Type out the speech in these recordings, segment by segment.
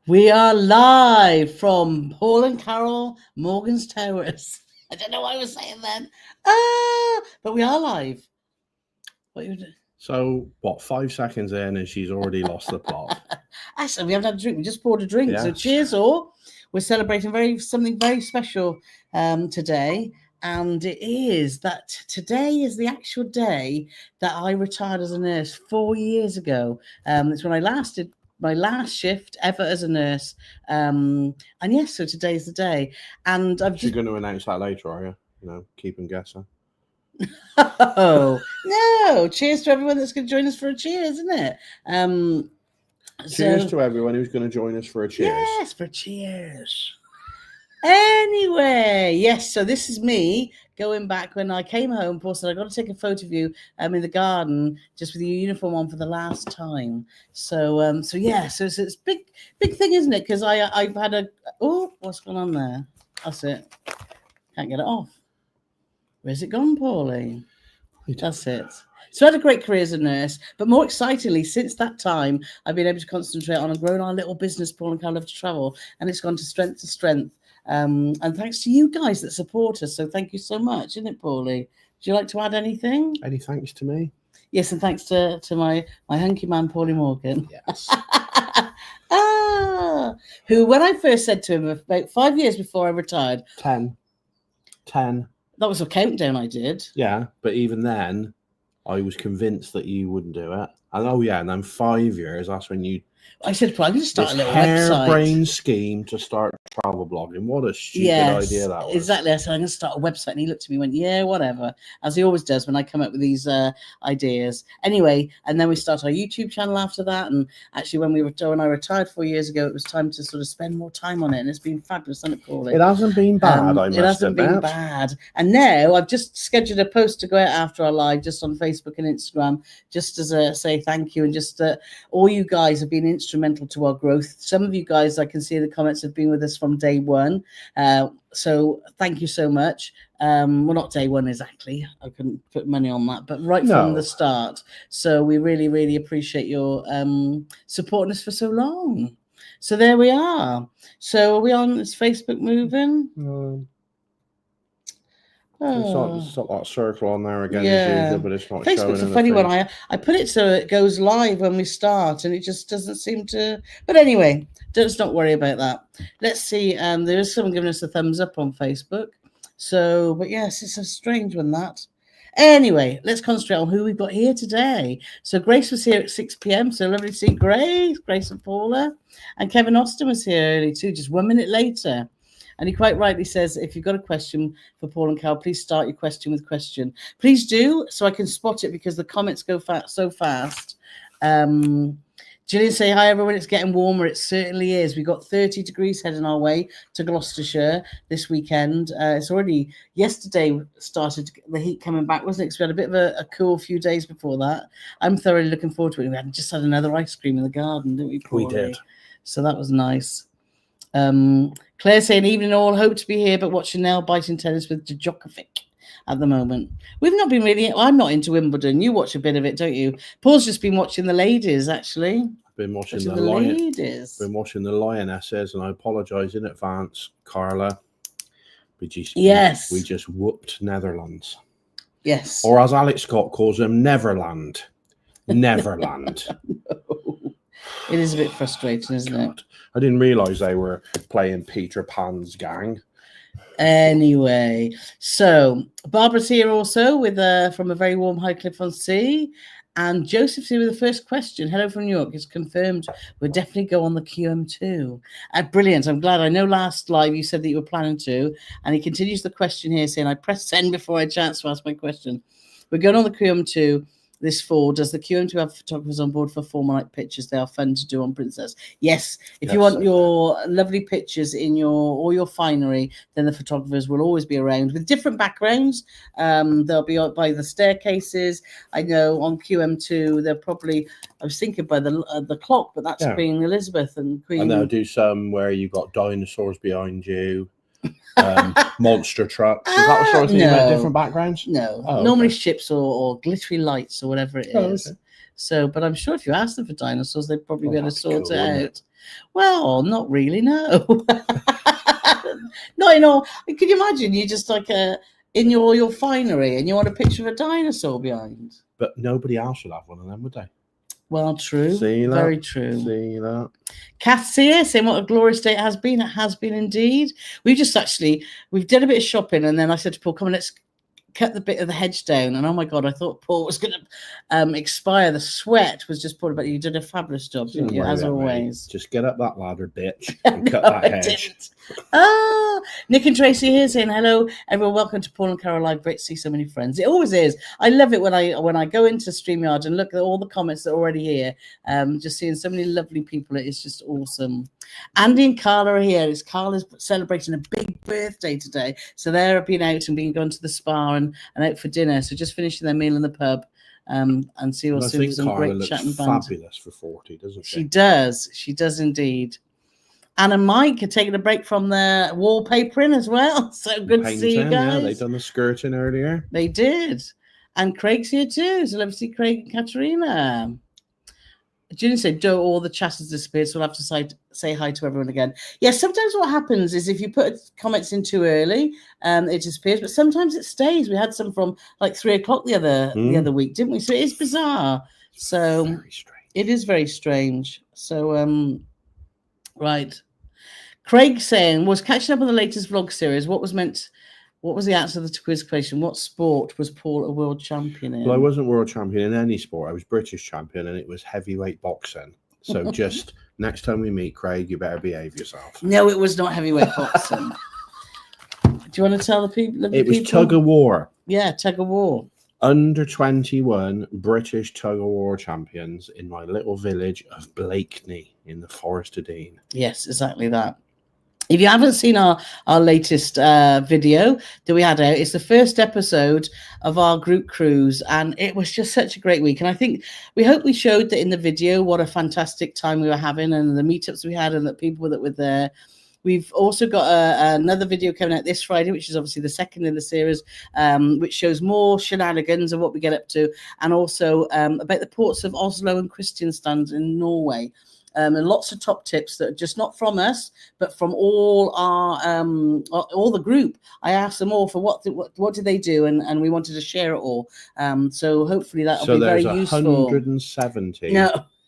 We are live from Paul and Carole Morgan's Towers. I don't know what I was saying then. But we are live. What are you doing? So, 5 seconds in and she's already lost the plot. Actually, we haven't had a drink. We just poured a drink. Yes. So cheers all. We're celebrating something very special today. And it is that today is the actual day that I retired as a nurse 4 years ago. It's when I lasted my last shift ever as a nurse. And yes, so today's the day. And I'm You're going to announce that later, are you? You know, keep them guessing. Oh no! Cheers to everyone that's going to join us for a cheers, isn't it? Cheers to everyone who's going to join us for a cheers. Yes, for cheers. Anyway, yes. So this is me going back when I came home. Paul said I got to take a photo of you in the garden, just with your uniform on for the last time. So it's big thing, isn't it? Because I've had what's going on there? That's it. Can't get it off. Where's it gone, Paulie? That's it. So I had a great career as a nurse, but more excitingly, since that time, I've been able to concentrate on and growing our little business, Paul and Carole Love to Travel, and it's gone to strength to strength. And thanks to you guys that support us. So thank you so much, isn't it, Paulie? Would you like to add anything? Any thanks to me? Yes, and thanks to my hunky man, Paulie Morgan. Yes. Who, when I first said to him about 5 years before I retired, 10. That was a countdown I did. Yeah, but even then, I was convinced that you wouldn't do it. And then 5 years, that's when you... I said, well, I'm going to start a little website. Harebrained scheme to start travel blogging. What a stupid idea that was. Exactly. I said, I'm going to start a website. And he looked at me and went, yeah, whatever. As he always does when I come up with these ideas. Anyway, and then we started our YouTube channel after that. And actually, when I retired 4 years ago, it was time to sort of spend more time on it. And it's been fabulous, hasn't it, Paulie? It hasn't been bad, It hasn't been bad. And now I've just scheduled a post to go out after our live, just on Facebook and Instagram, just as a say thank you. And just all you guys have been instrumental to our growth. Some of you guys, I can see in the comments, have been with us from day one. So thank you so much. Well, not day one exactly. I couldn't put money on that, but from the start. So we really, really appreciate your supporting us for so long. So there we are. So are we on? Is Facebook moving? It's not that circle on there again as usual, but it's not Facebook's showing. Facebook's a funny one. I put it so it goes live when we start, and it just doesn't seem to. But anyway, let's not worry about that. Let's see. There is someone giving us a thumbs up on Facebook. So, but yes, it's a strange one that. Anyway, let's concentrate on who we've got here today. So Grace was here at 6 p.m. So lovely to see Grace and Paula. And Kevin Austin was here early too, just 1 minute later. And he quite rightly says, if you've got a question for Paul and Carole, please start your question with question. Please do, so I can spot it because the comments go so fast. Gillian say, hi, everyone. It's getting warmer. It certainly is. We've got 30 degrees heading our way to Gloucestershire this weekend. It's already yesterday started the heat coming back, wasn't it? Because we had a bit of a cool few days before that. I'm thoroughly looking forward to it. We just had another ice cream in the garden, didn't we, Paul? We did. So that was nice. Claire saying, evening all, hope to be here, but watching nail biting tennis with Djokovic at the moment. We've not been really, I'm not into Wimbledon. You watch a bit of it, don't you? Paul's just been watching the ladies, actually. I've been watching the ladies. Been watching the Lionesses, and I apologise in advance, Carla. We just whooped Netherlands. Yes. Or as Alex Scott calls them, Neverland. Neverland. No. It is a bit frustrating, isn't it? I didn't realise they were playing Peter Pan's gang. Anyway, so Barbara's here also with from a very warm Highcliffe-on-Sea, and Joseph's here with the first question. Hello from New York. It's confirmed we'll definitely go on the QM2. Brilliant. I'm glad. I know last live you said that you were planning to, and he continues the question here saying, I pressed send before I had a chance to ask my question. We're going on the QM2. This fall, does the QM2 have photographers on board for formal night pictures? They are fun to do on Princess. Yes, if you want your lovely pictures in your finery, then the photographers will always be around with different backgrounds. They'll be by the staircases. I know on QM2 they're probably. I was thinking by the clock, but that's Queen Elizabeth and Queen. And they'll do some where you've got dinosaurs behind you. Monster trucks. Is that the sort of thing about different backgrounds? No. Normally ships or glittery lights or whatever it is. Okay. So, but I'm sure if you ask them for dinosaurs, they'd probably be able to sort cool, it out. Well, not really, no. No, you know, can you imagine? You just like in your finery, and you want a picture of a dinosaur behind. But nobody else would have one of them, would they? Well, true. See that? Very true. See that? Kath here saying what a glorious day it has been. It has been indeed. We've done a bit of shopping, and then I said to Paul, come on, let's cut the bit of the hedge down. And oh my God, I thought Paul was going to expire. The sweat was just pouring, but you did a fabulous job, didn't you? As always. Mate. Just get up that ladder, bitch, and cut that hedge. Nick and Tracy here saying hello, everyone. Welcome to Paul and Carole Live. Great to see so many friends. It always is. I love it when I go into StreamYard and look at all the comments that are already here. Just seeing so many lovely people. It is just awesome. Andy and Carla are here. Carla's celebrating a big birthday today, so they're been out and gone to the spa and out for dinner. So just finishing their meal in the pub. And see what's some Carla great looks chat and banter. Fabulous for 40, doesn't she? She does. She does indeed. Anne and Mike are taking a break from the wallpapering as well. So good to see you guys. Yeah, they've done the skirting earlier. They did. And Craig's here too. So love to see Craig and Katerina. Julie said, Joe, all the chat has disappeared, so we'll have to say hi to everyone again. Yeah, sometimes what happens is if you put comments in too early, it disappears, but sometimes it stays. We had some from like 3 o'clock the other week, didn't we? So it is bizarre. So very strange. It is very strange. So right. Craig saying, was catching up on the latest vlog series. What was the answer to the quiz question? What sport was Paul a world champion in? Well, I wasn't world champion in any sport. I was British champion, and it was heavyweight boxing. So just next time we meet, Craig, you better behave yourself. No, it was not heavyweight boxing. Do you want to tell the people? It was tug of war. Yeah, tug of war. Under 21 British tug of war champions in my little village of Blakeney in the Forest of Dean. Yes, exactly that. If you haven't seen our latest video that we had out, it's the first episode of our group cruise, and it was just such a great week. And we hope we showed that in the video what a fantastic time we were having and the meetups we had and the people that were there. We've also got another video coming out this Friday, which is obviously the second in the series, which shows more shenanigans of what we get up to, and also about the ports of Oslo and Kristiansand in Norway. And lots of top tips that are just not from us, but from all the group. I asked them all for what did they do, and we wanted to share it all. So hopefully that'll be very useful. So there's 170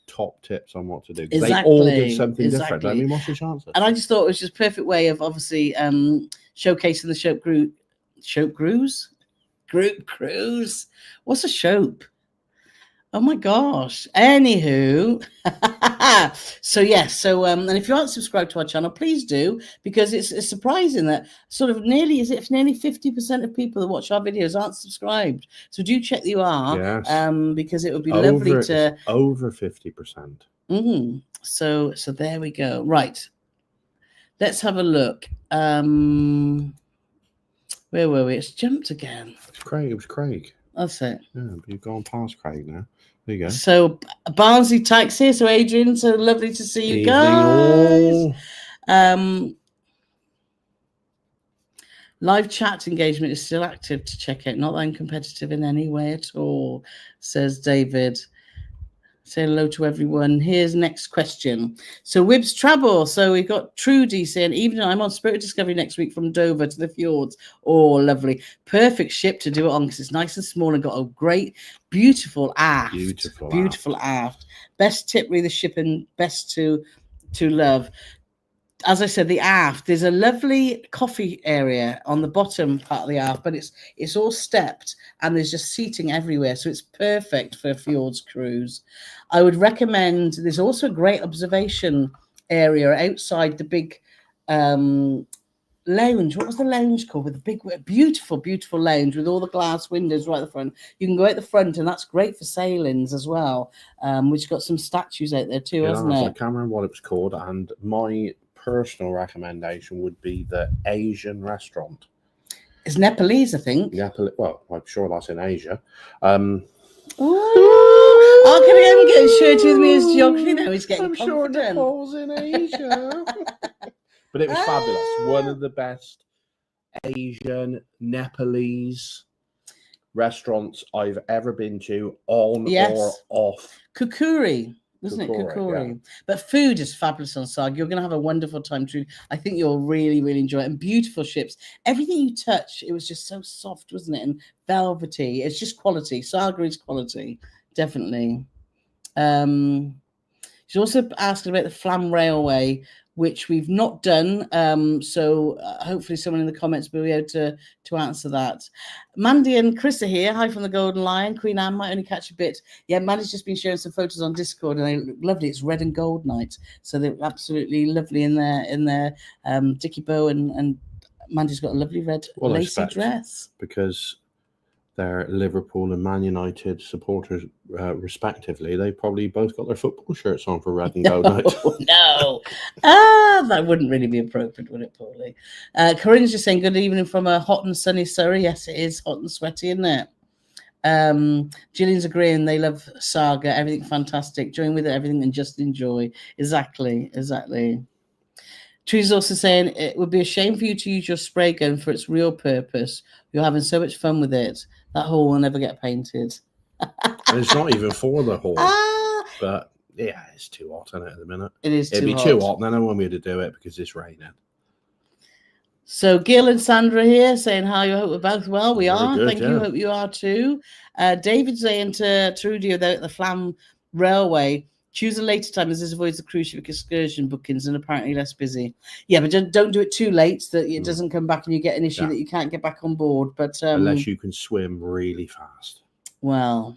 top tips on what to do. Exactly. They all did something different. I mean, what's the chances? And I just thought it was just a perfect way of obviously showcasing the group cruise. What's a shope? Oh my gosh. Anywho. So yes. And if you aren't subscribed to our channel, please do, because it's surprising that sort of nearly 50% of people that watch our videos aren't subscribed. So do check that you are. Yes. Because it would be lovely to over 50%. So there we go. Right. Let's have a look. Where were we? It's jumped again. It was Craig. That's it. Yeah, but you've gone past Craig now. There you go. So Barnsley Tykes here. So Adrian, so lovely to see you guys. Live chat engagement is still active to check out. Not that I'm competitive in any way at all, says David. Say hello to everyone. Here's next question. So Wibbs Travel. So we've got Trudy saying, evening, I'm on Spirit Discovery next week from Dover to the fjords. Oh, lovely. Perfect ship to do it on because it's nice and small and got a great, beautiful aft. Beautiful aft. Best tip, read the ship and best to love. As I said, the aft, there's a lovely coffee area on the bottom part of the aft, but it's all stepped and there's just seating everywhere. So it's perfect for a fjords cruise. I would recommend, there's also a great observation area outside the big lounge. What was the lounge called? With the big, beautiful lounge with all the glass windows right at the front. You can go out the front, and that's great for sailings as well, which got some statues out there too, hasn't it? I can't remember what it was called, and my personal recommendation would be the Asian restaurant. It's Nepalese, I think. Well, I'm sure that's in Asia. Can I get shirty with me as geography now? He's getting confident. Sure Nepal's in Asia. But it was fabulous. One of the best Asian, Nepalese. restaurants I've ever been to, on or off. Kukuri. Wasn't it Kukuri? Yeah. But food is fabulous on Saga. You're going to have a wonderful time too. I think you'll really, really enjoy it. And beautiful ships. Everything you touch, it was just so soft, wasn't it? And velvety. It's just quality. Saga is quality, definitely. She's also asking about the Flam Railway, which we've not done. So hopefully someone in the comments will be able to answer that. Mandy and Chris are here. Hi from the Golden Lion. Queen Anne might only catch a bit. Yeah, Mandy's just been sharing some photos on Discord, and they look lovely. It's red and gold night, so they're absolutely lovely in their Dickie Bow, and Mandy's got a lovely red lacy dress. Because they're Liverpool and Man United supporters, respectively. They probably both got their football shirts on for red and gold night. No, that wouldn't really be appropriate, would it, Paulie? Corinne's just saying, good evening from a hot and sunny Surrey. Yes, it is hot and sweaty, isn't it? Gillian's agreeing. They love Saga. Everything fantastic. Join with it, everything, and just enjoy. Exactly. Tree's also saying, it would be a shame for you to use your spray gun for its real purpose. You're having so much fun with it. That hole will never get painted. It's not even for the hole. But yeah, it's too hot in it at the minute. It is It'd too be hot. too hot. Then I won't be able to do it because it's raining. So Gil and Sandra here saying hi. I hope we're both well. We are. Good, Thank you. Hope you are too. David's saying to Trudy about the Flam Railway, choose a later time as this avoids the cruise ship excursion bookings and apparently less busy. Yeah, but don't do it too late so that it doesn't come back and you get an issue that you can't get back on board. But unless you can swim really fast. Well,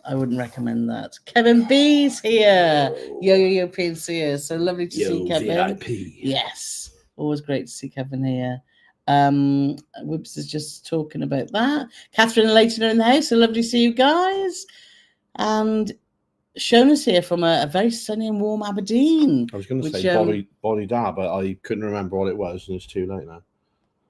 I wouldn't recommend that. Kevin B's here. Yo, PNC here. So lovely to see Kevin. VIP. Yes. Always great to see Kevin here. Whips is just talking about that. Catherine and Leighton are in the house. So lovely to see you guys. And Shona's here from a very sunny and warm Aberdeen. I was going to say body da, but I couldn't remember what it was, and it's too late now.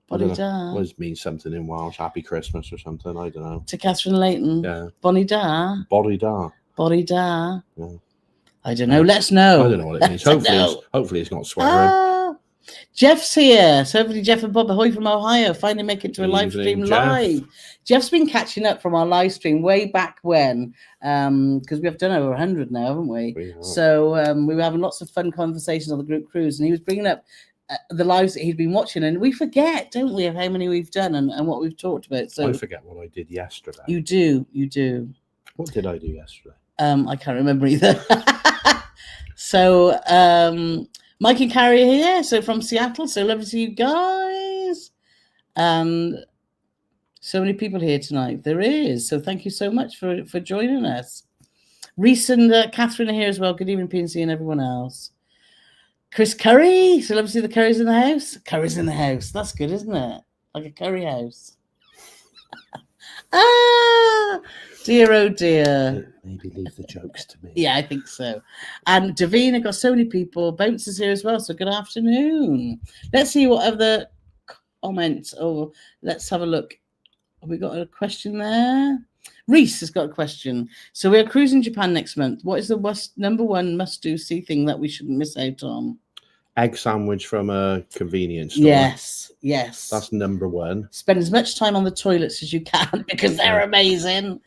Body da. It means something in Welsh. Happy Christmas or something. I don't know. To Catherine and Leighton. Yeah. Body da. Body da. Body da. Yeah. I don't know. Let's know. I don't know what it means. Hopefully it's not swearing. Jeff's here. So hopefully Jeff and Bob Ahoy from Ohio finally make it to a live stream live. Jeff's been catching up from our live stream way back when, because we have done over 100 now, haven't we? So we were having lots of fun conversations on the group cruise, and he was bringing up the lives that he'd been watching, and we forget, don't we, of how many we've done and what we've talked about. So I forget what I did yesterday. You do. What did I do yesterday? I can't remember either. So Mike and Carrie are here, so from Seattle. So lovely to see you guys. And so many people here tonight. There is. So thank you so much for joining us. Reese and Catherine are here as well. Good evening, PNC and everyone else. Chris Curry. So lovely to see the Currys in the house. Curry's in the house. That's good, isn't it? Like a curry house. Dear, oh dear. Maybe leave the jokes to me. Yeah, I think so. And Davina got so many people. Bounce is here as well. So good afternoon. Let's see what other comments. Oh, let's have a look. Have we got a question there? Reese has got a question. So we're cruising Japan next month. What is the number one must-do see thing that we shouldn't miss out on? Egg sandwich from a convenience store. Yes. That's number one. Spend as much time on the toilets as you can because they're amazing.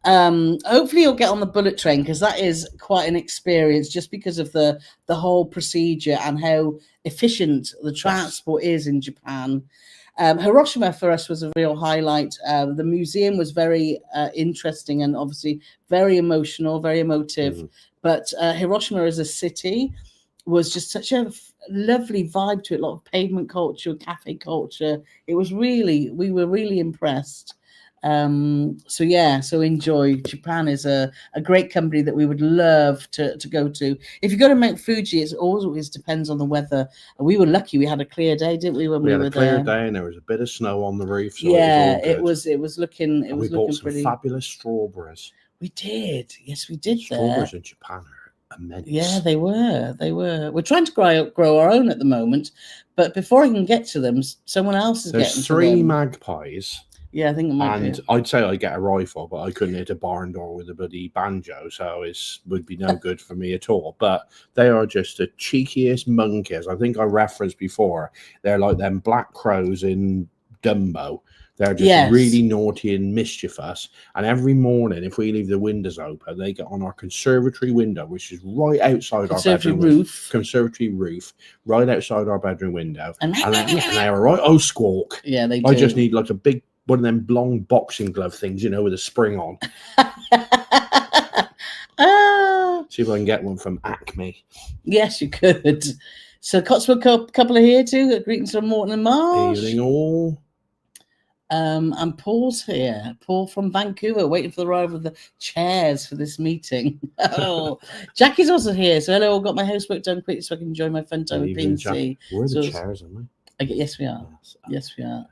Hopefully you'll get on the bullet train because that is quite an experience just because of the whole procedure and how efficient the transport is in Japan. Hiroshima for us was a real highlight. The museum was very interesting and obviously very emotional, very emotive. But Hiroshima as a city was just such a lovely vibe to it, a lot of pavement culture, cafe culture. We were really impressed. So enjoy. Japan is a great company that we would love to go to. If you go to Mount Fuji, it always depends on the weather. We were lucky; we had a clear day, didn't we? When we were there, clear day, and there was a bit of snow on the roof. So it was looking. We bought some fabulous strawberries. We did. Yes, we did. Strawberries in Japan are immense. Yeah, they were. We're trying to grow our own at the moment, but before I can get to them, someone else is getting to them. There's 3 magpies. Yeah, I think it might be. I'd say I get a rifle, but I couldn't hit a barn door with a bloody banjo, so it would be no good for me at all. But they are just the cheekiest monkeys. I think I referenced before. They're like them black crows in Dumbo. They're just really naughty and mischievous. And every morning, if we leave the windows open, they get on our conservatory window, which is right outside our bedroom roof. Conservatory roof, right outside our bedroom window. And they are right. Oh, squawk. Yeah, they do. I just need like a big one of them long boxing glove things, you know, with a spring on. See if I can get one from Acme. Yes, you could. So Cotswold couple are here too. Greetings from Morton and Marsh. Evening all. And Paul's here. Paul from Vancouver, waiting for the arrival of the chairs for this meeting. Oh, Jackie's also here. So hello, I've got my housework done quickly so I can enjoy my fun time with PNC. We're the chairs, aren't we? Yes, we are. Yes, we are.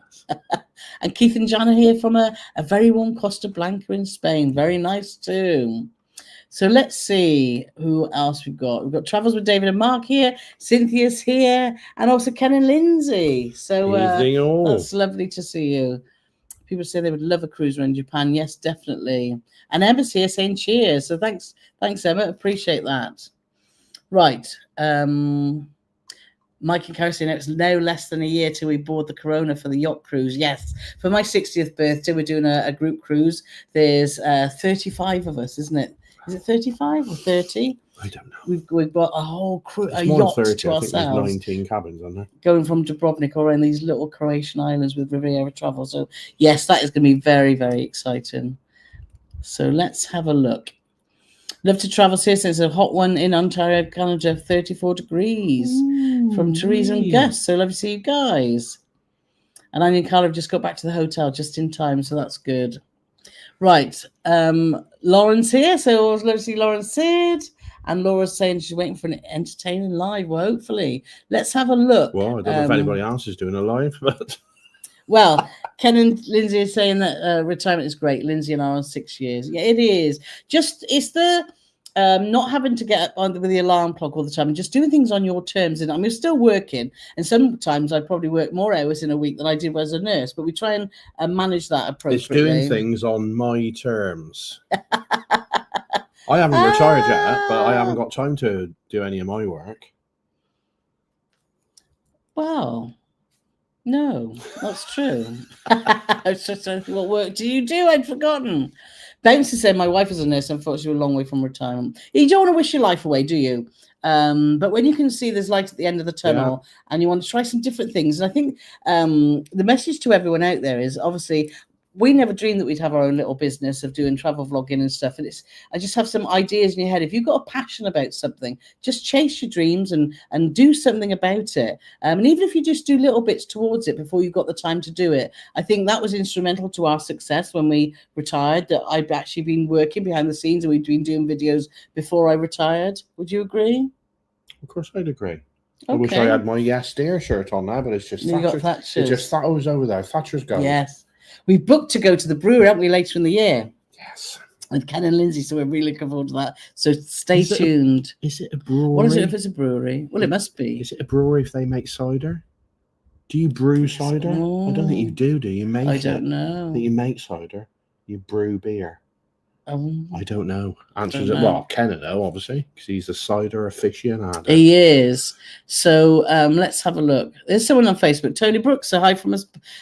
And Keith and John are here from a very warm Costa Blanca in Spain. Very nice too. So let's see who else we've got. We've got Travels with David and Mark here. Cynthia's here. And also Ken and Lindsay. So that's lovely to see you. People say they would love a cruise around Japan. Yes, definitely. And Emma's here saying cheers. So thanks, Emma. Appreciate that. Right. Mike and Carole saying it's no less than a year till we board the Corona for the yacht cruise. Yes. For my 60th birthday, we're doing a group cruise. There's 35 of us, isn't it? Is it 35 or 30? I don't know. We've got a whole yacht 30, to ourselves. I think there's 19 cabins on there. Going from Dubrovnik or in these little Croatian islands with Riviera Travel. So yes, that is going to be very, very exciting. So let's have a look. Love to travel here. So it's a hot one in Ontario, Canada, 34 degrees. From Therese and Gus. So love to see you guys. And Anya and Carl have just got back to the hotel just in time. So that's good. Right. Lauren's here. So always love to see Lauren Sid. And Laura's saying she's waiting for an entertaining live. Well, hopefully. Let's have a look. Well, I don't know if anybody else is doing a live, but... Well, Ken and Lindsay are saying that retirement is great. Lindsay and I are on 6 years. Yeah, it is. It's the not having to get up with the alarm clock all the time and just doing things on your terms. And I'm still working. And sometimes I probably work more hours in a week than I did as a nurse. But we try and manage that appropriately. It's doing things on my terms. I haven't retired yet, but I haven't got time to do any of my work. Well... No, that's true. What work do you do? I'd forgotten. Bouncer said my wife is a nurse. Unfortunately, we're a long way from retirement. You don't want to wish your life away, do you? But when you can see there's light at the end of the tunnel and you want to try some different things. And I think the message to everyone out there is obviously we never dreamed that we'd have our own little business of doing travel vlogging and stuff. And I just have some ideas in your head. If you've got a passion about something, just chase your dreams and do something about it. And even if you just do little bits towards it before you've got the time to do it, I think that was instrumental to our success when we retired, that I'd actually been working behind the scenes and we'd been doing videos before I retired. Would you agree? Of course I'd agree. I wish I had my Yes Dear shirt on now, but it's just Thatcher's. It's just Thatcher's over there. Thatcher's going. Yes. We've booked to go to the brewery, haven't we, later in the year? Yes. With Ken and Lindsay, so we're really looking forward to that. So stay tuned. Is it a brewery? What is it if it's a brewery? Well, it must be. Is it a brewery if they make cider? Do you brew cider? I don't think you do you? Make I don't know. I think you make cider. You brew beer. I don't know. Answers it. Well, Ken will know, obviously, because he's a cider aficionado. He is. So let's have a look. There's someone on Facebook. Tony Brooks, so hi from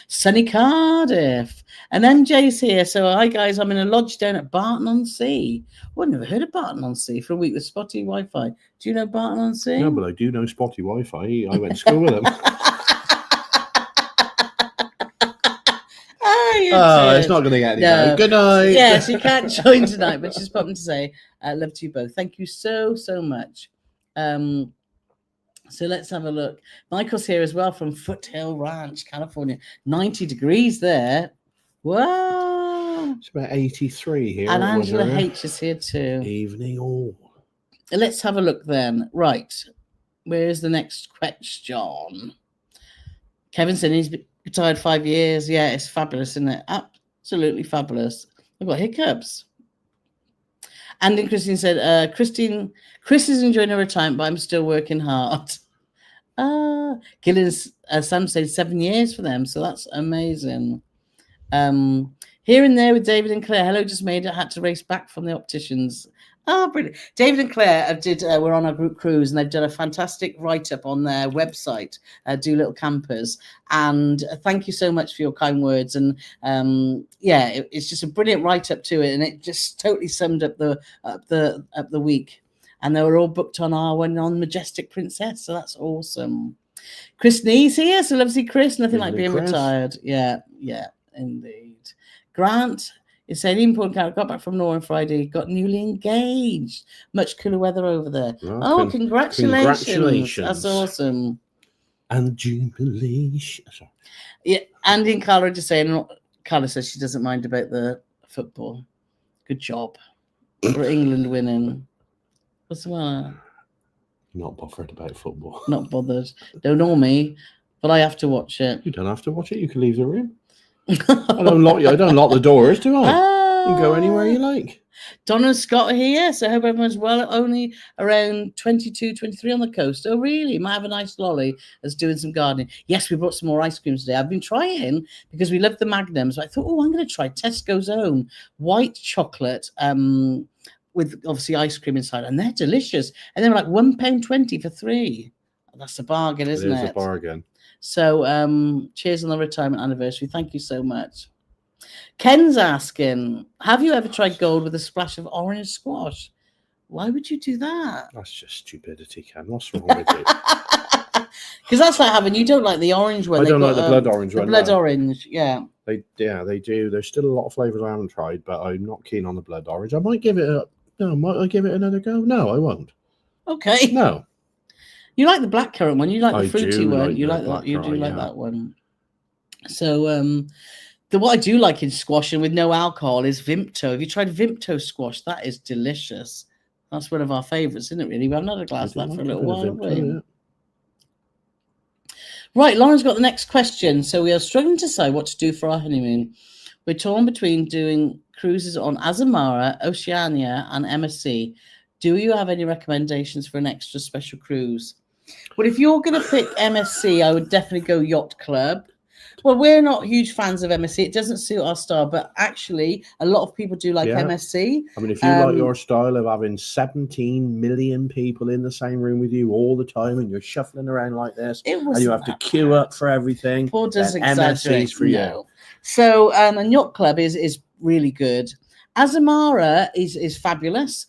sunny Cardiff. And MJ's here. So hi, guys. I'm in a lodge down at Barton-on-Sea. I've never heard of Barton-on-Sea for a week with spotty Wi-Fi. Do you know Barton-on-Sea? No, but I do know spotty Wi-Fi. I went to school with them. It's not going to get any better. Good night. Yes, you can't join tonight, but just popping to say, love to you both. Thank you so much. So let's have a look. Michael's here as well from Foothill Ranch, California. 90 degrees there. Wow. It's about 83 here. And Angela H is here too. Evening all. Let's have a look then. Right. Where's the next question? Kevin said he's retired 5 years. Yeah, it's fabulous, isn't it? Absolutely fabulous. I've got hiccups. And then Christine said, Chris is enjoying her retirement, but I'm still working hard. Gillian's Sam said 7 years for them, so that's amazing. Here and there with David and Claire. Hello, just made it. Had to race back from the opticians. Oh, brilliant. David and Claire were on our group cruise, and they've done a fantastic write-up on their website, Doolittle Campers. And thank you so much for your kind words. And it's just a brilliant write-up to it, and it just totally summed up the week. And they were all booked on our one on Majestic Princess, so that's awesome. Chris Nee's here, so love to see Chris. Nothing like being retired. Yeah, indeed. Grant is saying, important Carole, got back from Norway on Friday, got newly engaged. Much cooler weather over there. Oh, congratulations. That's awesome. And jubilation. Yeah, Andy and Carla are just saying, Carla says she doesn't mind about the football. Good job. For England winning. What's the matter? Not bothered about football. Not bothered. Don't know me, but I have to watch it. You don't have to watch it. You can leave the room. I don't lock the doors, do I? You can go anywhere you like. Donna and Scott are here, so I hope everyone's well. Only around 22, 23 on the coast. Oh, really? Might have a nice lolly as doing some gardening. Yes, we brought some more ice cream today. I've been trying because we love the Magnums. I thought, I'm going to try Tesco's own white chocolate with obviously ice cream inside, and they're delicious. And they were like £1.20 for 3. That's a bargain, isn't it? It is a bargain. So cheers on the retirement anniversary. Thank you so much. Ken's asking, have you ever tried gold with a splash of orange squash? Why would you do that? That's just stupidity, Ken. What's wrong with you? Because that's like having, you don't like the orange one. I don't like the blood orange one. The blood orange, yeah. They do. There's still a lot of flavours I haven't tried, but I'm not keen on the blood orange. I might give it might I give it another go? No, I won't. Okay. No. You like the blackcurrant one. You like the fruity one. Like you like that. You do like that one. So what I do like in squash and with no alcohol is Vimto. Have you tried Vimto squash? That is delicious. That's one of our favourites, isn't it, really? We haven't had a glass of that for a little while, have we? Yeah. Right, Lauren's got the next question. So we are struggling to decide what to do for our honeymoon. We're torn between doing cruises on Azamara, Oceania, and MSC. Do you have any recommendations for an extra special cruise? Well, if you're going to pick MSC, I would definitely go Yacht Club. Well, we're not huge fans of MSC. It doesn't suit our style, but actually, a lot of people do like MSC. I mean, if you like your style of having 17 million people in the same room with you all the time, and you're shuffling around like this, and you have to queue up for everything, Paul does MSC's for you. So, and Yacht Club is really good. Azamara is fabulous.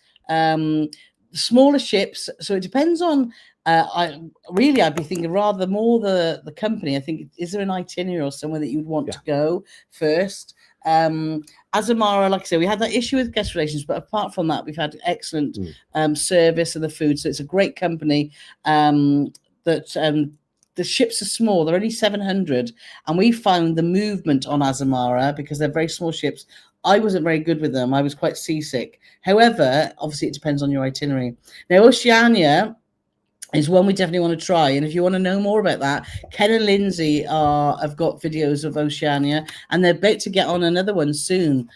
Smaller ships, so it depends on. I'd be thinking rather more the company. I think, is there an itinerary or somewhere that you'd want to go first? Azamara, like I said, we had that issue with guest relations, but apart from that, we've had excellent service and the food. So it's a great company. The ships are small; they're only 700, and we found the movement on Azamara, because they're very small ships. I wasn't very good with them. I was quite seasick. However, obviously, it depends on your itinerary. Now, Oceania is one we definitely want to try. And if you want to know more about that, Ken and Lindsay have got videos of Oceania, and they're about to get on another one soon,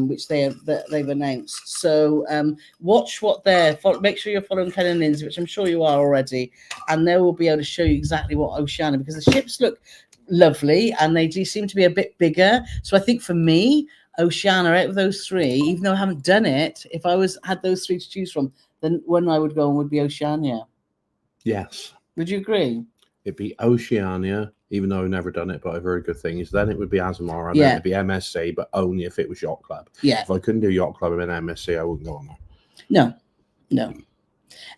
which they've announced. So watch make sure you're following Ken and Lindsay, which I'm sure you are already, and they will be able to show you exactly what Oceania, because the ships look lovely and they do seem to be a bit bigger. So I think for me, Oceania, out of those three, even though I haven't done it, if I had those three to choose from, then one I would go on would be Oceania. Yes. Would you agree? It'd be Oceania, even though I've never done it, but I've heard good things. Then it would be Azamara, and then it'd be MSC, but only if it was Yacht Club. Yeah. If I couldn't do Yacht Club and MSC, I wouldn't go on there. No.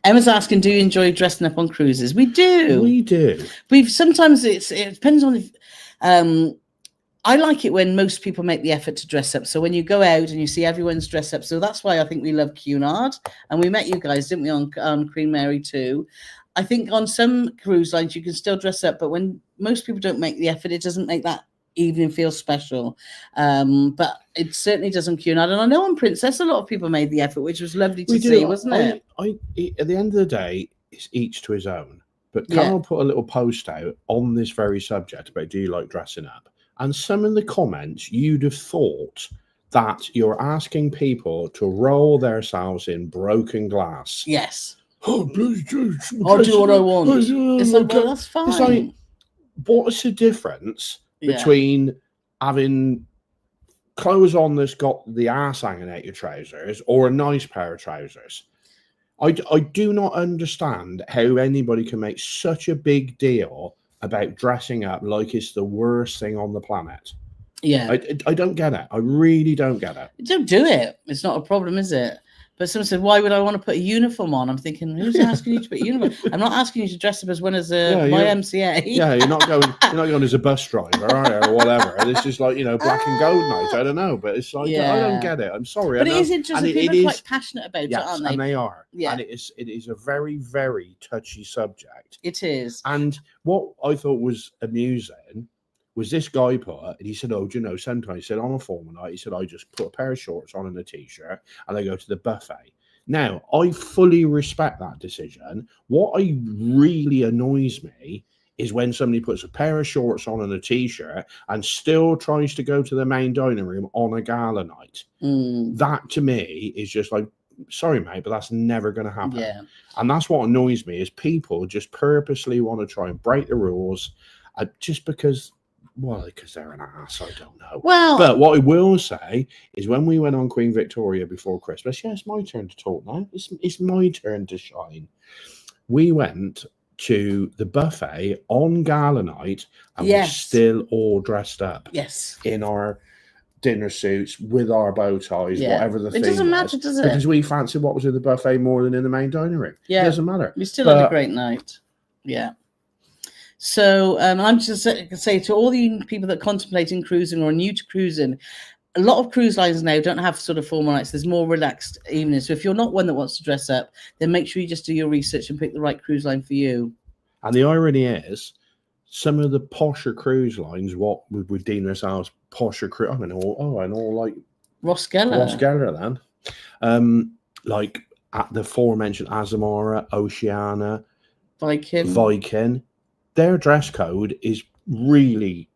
Emma's asking, do you enjoy dressing up on cruises? We do. Sometimes it depends on if I like it when most people make the effort to dress up. So when you go out and you see everyone's dressed up, so that's why I think we love Cunard. And we met you guys, didn't we, on Queen Mary 2? I think on some cruise lines you can still dress up, but when most people don't make the effort, it doesn't make that evening feel special. But it certainly does on Cunard. And I know on Princess, a lot of people made the effort, which was lovely to see, wasn't it? At the end of the day, it's each to his own. But Carole put a little post out on this very subject about, do you like dressing up? And some of the comments, you'd have thought that you're asking people to roll themselves in broken glass. Yes. Oh, please do. I'll do what I want. It's like, well, that's fine. It's like, what's the difference between having clothes on that's got the ass hanging out your trousers or a nice pair of trousers. I do not understand how anybody can make such a big deal about dressing up like it's the worst thing on the planet. Yeah. I don't get it. I really don't get it. Don't do it. It's not a problem, is it? But someone said, why would I want to put a uniform on? I'm thinking, who's asking you to put a uniform? I'm not asking you to dress up as one as a YMCA. Yeah, you're not going as a bus driver, are you, or whatever. This is like, black and gold night. I don't know, but it's like, I don't get it. I'm sorry. But it is interesting. People are quite passionate about it, aren't they? And they are. Yeah. And it is a very, very touchy subject. It is. And what I thought was amusing was this guy and he said, sometimes, he said, on a formal night, he said, I just put a pair of shorts on and a t-shirt and I go to the buffet. Now, I fully respect that decision. What really annoys me is when somebody puts a pair of shorts on and a t-shirt and still tries to go to the main dining room on a gala night. That, to me, is just like, sorry, mate, but that's never going to happen. Yeah. And that's what annoys me, is people just purposely want to try and break the rules just because... Well, because they're an ass, I don't know. Well, but what I will say is when we went on Queen Victoria before Christmas, it's my turn to talk now. It's my turn to shine. We went to the buffet on gala night and we're still all dressed up. Yes. In our dinner suits with our bow ties, whatever the thing was. It doesn't matter, does it? Because we fancied what was in the buffet more than in the main dining room. Yeah. It doesn't matter. We still had a great night. Yeah. So I'm just going to say to all the people that are contemplating cruising or are new to cruising, a lot of cruise lines now don't have sort of formal nights. There's more relaxed evenings. So if you're not one that wants to dress up, then make sure you just do your research and pick the right cruise line for you. And the irony is, some of the posher cruise lines, what we deem ourselves posher cruise, I know, like Ross Geller then. Like at the aforementioned Azamara, Oceania, Viking. Their dress code is really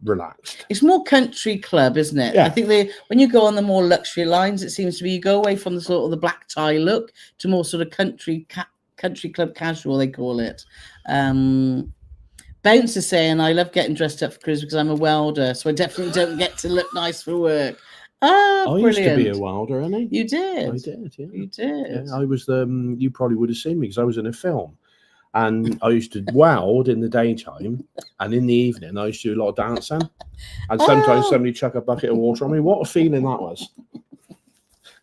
relaxed. It's more country club, isn't it? Yeah. I think when you go on the more luxury lines, it seems to be you go away from the sort of the black tie look to more sort of country club casual, they call it. Bounce is saying, I love getting dressed up for cruise because I'm a welder, so I definitely don't get to look nice for work. I used to be a welder, didn't I? You did. I did, yeah. You did. Yeah, I was you probably would have seen me because I was in a film. And I used to weld in the daytime, and in the evening, I used to do a lot of dancing. And sometimes somebody chuck a bucket of water on me. What a feeling that was.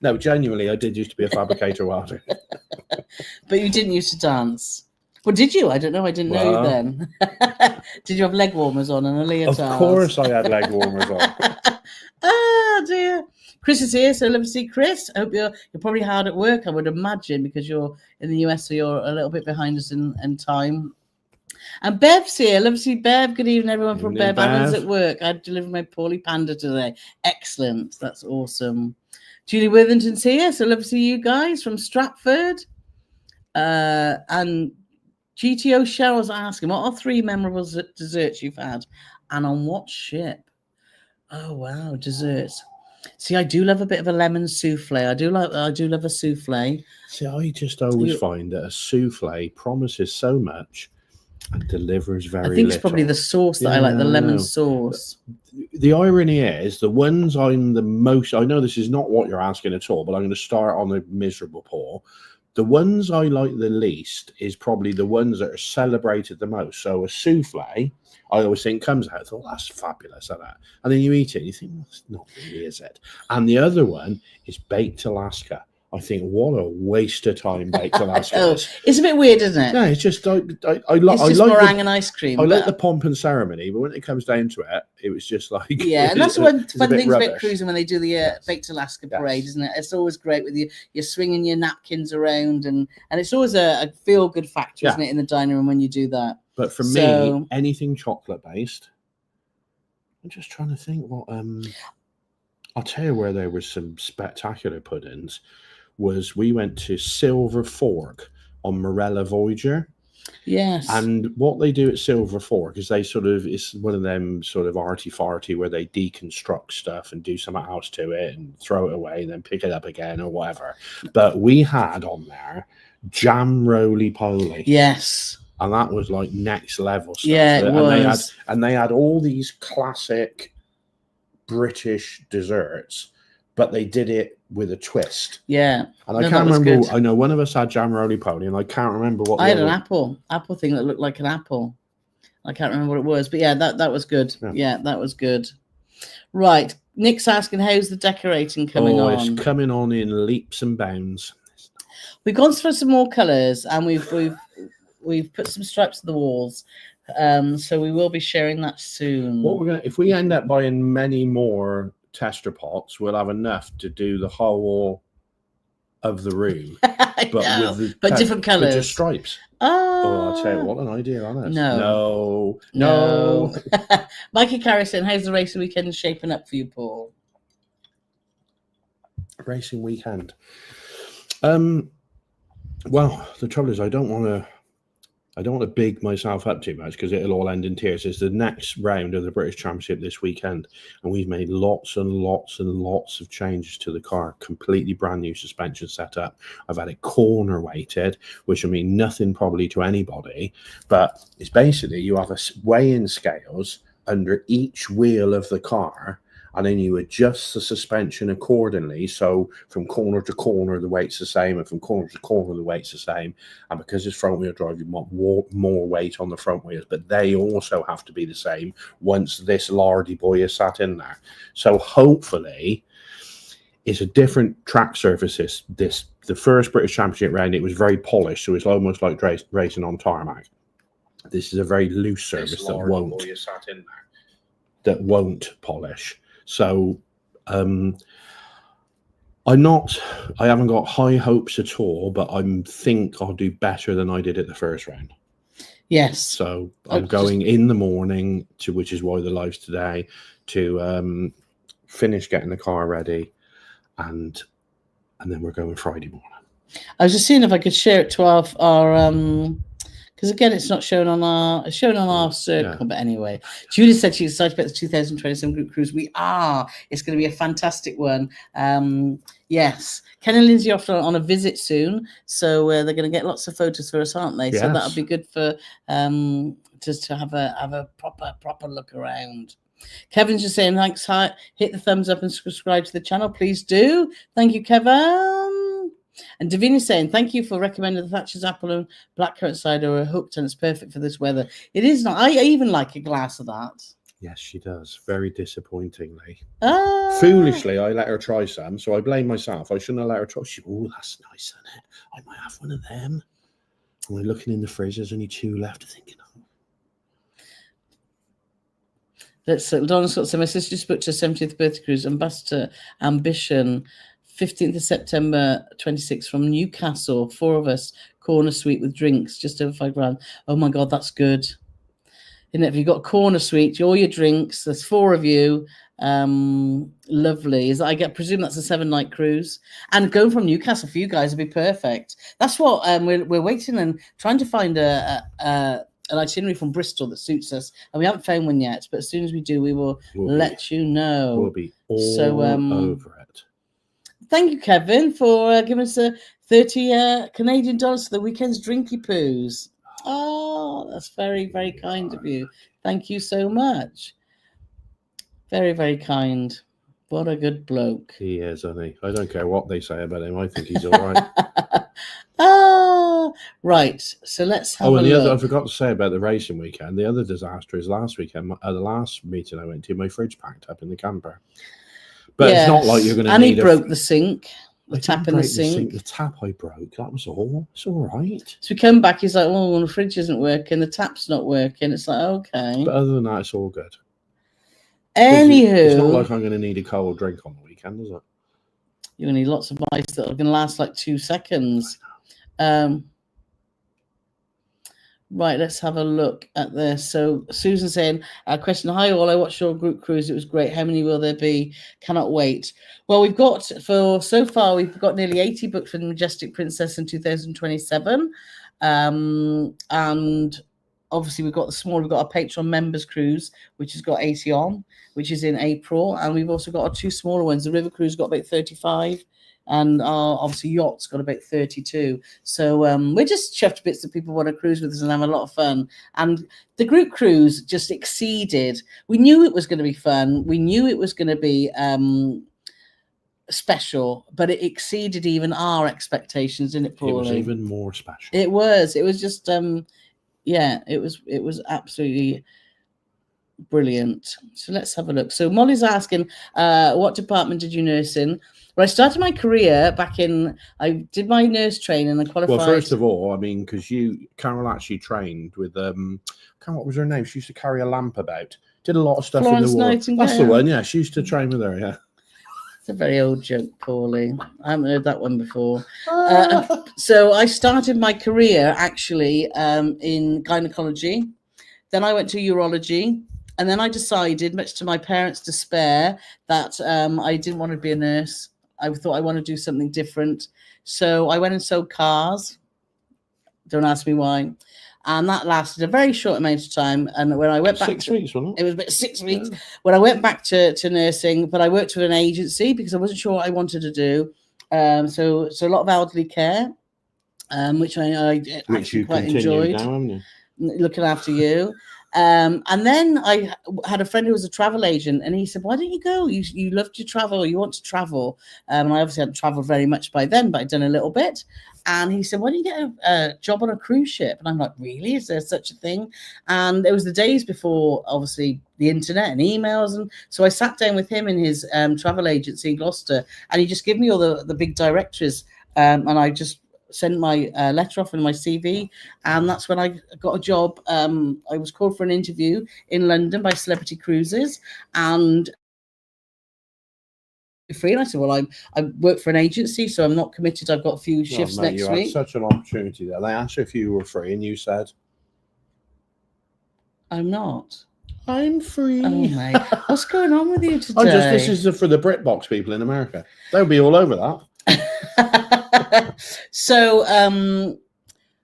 No, genuinely, I did used to be a fabricator welder. But you didn't used to dance. Well, did you? I don't know. I didn't know you then. Did you have leg warmers on and a leotard? Of course I had leg warmers on. Oh, dear. Chris is here, so love to see Chris. I hope you're probably hard at work, I would imagine, because you're in the US, so you're a little bit behind us in time. And Bev's here. Love to see Bev. Good evening, everyone from Bev. Everyone's at work. I delivered my Paulie Panda today. Excellent. That's awesome. Julie Withington's here, so love to see you guys from Stratford. And GTO Cheryl's asking, what are 3 memorable desserts you've had? And on what ship? Oh, wow, desserts. See, I do love a bit of a lemon souffle. I do love a souffle. See, I just always find that a souffle promises so much and delivers very little. I think it's probably the sauce that I like, the lemon sauce. The irony is, the ones I'm the most... I know this is not what you're asking at all, but I'm going to start on the miserable paw. The ones I like the least is probably the ones that are celebrated the most. So a souffle... I always think comes out, I thought, that's fabulous, isn't it? And then you eat it and you think, well, it's not really, is it? And the other one is baked Alaska. I think, what a waste of time baked Alaska is. It's a bit weird, isn't it? Yeah, it's just, I like meringue and ice cream. I like the pomp and ceremony, but when it comes down to it, it was just like... Yeah, and that's one fun thing about cruising when they do the baked Alaska parade, isn't it? It's always great with you're swinging your napkins around, and it's always a feel-good factor, isn't it, in the dining room when you do that. But for me, anything chocolate-based, I'm just trying to think what... I'll tell you where there was some spectacular puddings. Was we went to Silver Fork on Morella Voyager. Yes. And what they do at Silver Fork is it's one of them sort of arty-farty where they deconstruct stuff and do something else to it and throw it away and then pick it up again or whatever. But we had on there jam roly-poly. Yes. And that was like next level stuff. Yeah, it was. And they had all these classic British desserts, but they did it with a twist. Yeah. And I can't remember. I know one of us had jam roly-poly, and I can't remember what. I had an apple thing that looked like an apple. I can't remember what it was, but yeah, that was good. Yeah, that was good. Right. Nick's asking, how's the decorating coming on? It's coming on in leaps and bounds. We've gone for some more colours, and we've put some stripes to the walls. So we will be sharing that soon. What we're gonna, if we end up buying many more tester pots, we'll have enough to do the whole of the room, but different colours, just stripes. Oh, I'll tell you what, an idea on this. No. Mikey Carrison, how's the racing weekend shaping up for you, Paul? Racing weekend. Well, the trouble is, I don't want to big myself up too much because it'll all end in tears. It's the next round of the British Championship this weekend, and we've made lots and lots and lots of changes to the car. Completely brand new suspension setup. I've had it corner weighted, which will mean nothing probably to anybody, but it's basically you have a weigh-in scales under each wheel of the car, and then you adjust the suspension accordingly. So from corner to corner, the weight's the same, and from corner to corner, the weight's the same. And because it's front wheel drive, you want more weight on the front wheels, but they also have to be the same once this lardy boy is sat in there. So hopefully, it's a different track surface. The first British Championship round, it was very polished, so it's almost like racing on tarmac. This is a very loose surface that won't polish. So I haven't got high hopes at all, but I think I'll do better than I did at the first round. Yes. So I'm going in the morning which is why the live's today, to finish getting the car ready, and then we're going Friday morning. I was just seeing if I could share it to our because again, it's not shown on our circle. Yeah. But anyway, Julie said she's excited about the 2027 group cruise. We are. It's going to be a fantastic one. Yes, Ken and Lindsay are off on a visit soon, so they're going to get lots of photos for us, aren't they? Yes. So that'll be good for just to have a proper look around. Kevin's just saying thanks. Hit the thumbs up and subscribe to the channel, please do. Thank you, Kevin. And Davina's saying, thank you for recommending the Thatcher's apple and blackcurrant cider. We're hooked and it's perfect for this weather. It is not. I even like a glass of that. Yes, she does. Very disappointingly. Foolishly, I let her try some, so I blame myself. I shouldn't have let her try. Oh, that's nice, isn't it? I might have one of them. And we're looking in the fridge. There's only 2 left. Thinking, Donna's got some. My sister just booked her 70th birthday cruise, Ambassador Ambition. 15th of September 26th from Newcastle. 4 of us, corner suite with drinks, just over £5,000. Oh my God, that's good. Isn't it? If you've got a corner suite, all your drinks, there's 4 of you. Lovely. I presume that's a 7-night cruise. And going from Newcastle for you guys would be perfect. That's what we're waiting and trying to find an itinerary from Bristol that suits us. And we haven't found one yet, but as soon as we do, we'll let you know. We'll be all over it. Thank you, Kevin, for giving us a 30 Canadian dollars for the weekend's drinky poos. Oh, that's very, very kind of you. Thank you so much. Very, very kind. What a good bloke. He is, isn't he? I don't care what they say about him. I think he's all right. Right. So let's have a and the look. other, I forgot to say about the racing weekend. The other disaster is last weekend, the last meeting I went to, my fridge packed up in the camper. But yes. It's not like you're going to need. And he broke the sink. The tap in the sink. The tap I broke. That was all. It's all right. So we come back. He's like, "Oh, the fridge isn't working. The tap's not working." It's like, okay. But other than that, it's all good. Anywho, it's not like I'm going to need a cold drink on the weekend, is it? You're going to need lots of ice that are going to last like 2 seconds. Right, let's have a look at this. So Susan saying, question, hi all, I watched your group cruise. It was great. How many will there be? Cannot wait. Well, we've got we've got nearly 80 booked for the Majestic Princess in 2027. And obviously we've got we've got our Patreon members cruise, which has got 80 on, which is in April. And we've also got our 2 smaller ones. The River Cruise got about 35 and our obviously yacht's got about 32. So we're just chuffed to bits that people want to cruise with us and have a lot of fun. And the group cruise just exceeded. We knew it was going to be fun. We knew it was going to be special, but it exceeded even our expectations, didn't it, Paulie? It was even more special. It was just yeah, it was absolutely brilliant. So let's have a look. So Molly's asking, what department did you nurse in? Well, I started my career back in, I did my nurse training and qualified. Well, first of all, I mean, because Carole actually trained with, what was her name? She used to carry a lamp about. Did a lot of stuff Florence in the war. Nightingale. That's the one, yeah. She used to train with her, yeah. It's a very old joke, Paulie. I haven't heard that one before. So I started my career actually in gynecology. Then I went to urology. And then I decided, much to my parents' despair, that I didn't want to be a nurse. I thought I want to do something different. So I went and sold cars. Don't ask me why. And that lasted a very short amount of time. And when I went back, 6 weeks, wasn't it? It was about 6 weeks. Yeah. When I went back to nursing, but I worked with an agency because I wasn't sure what I wanted to do. So a lot of elderly care, which I actually quite enjoyed. Now, haven't you? Looking after you. And then I had a friend who was a travel agent, and he said, why don't you go? You love to travel. You want to travel. And I obviously hadn't traveled very much by then, but I'd done a little bit. And he said, why don't you get a job on a cruise ship? And I'm like, really? Is there such a thing? And it was the days before, obviously, the internet and emails. And so I sat down with him in his travel agency in Gloucester, and he just gave me all the big directories. And I just sent my letter off in my CV, and that's when I got a job. I was called for an interview in London by Celebrity Cruises, and free. And I said, well, I work for an agency, so I'm not committed. I've got a few shifts next you week. Had such an opportunity there. They asked if you were free, and you said, I'm not. I'm free. Oh, mate. What's going on with you today? This is for the BritBox people in America. They'll be all over that. So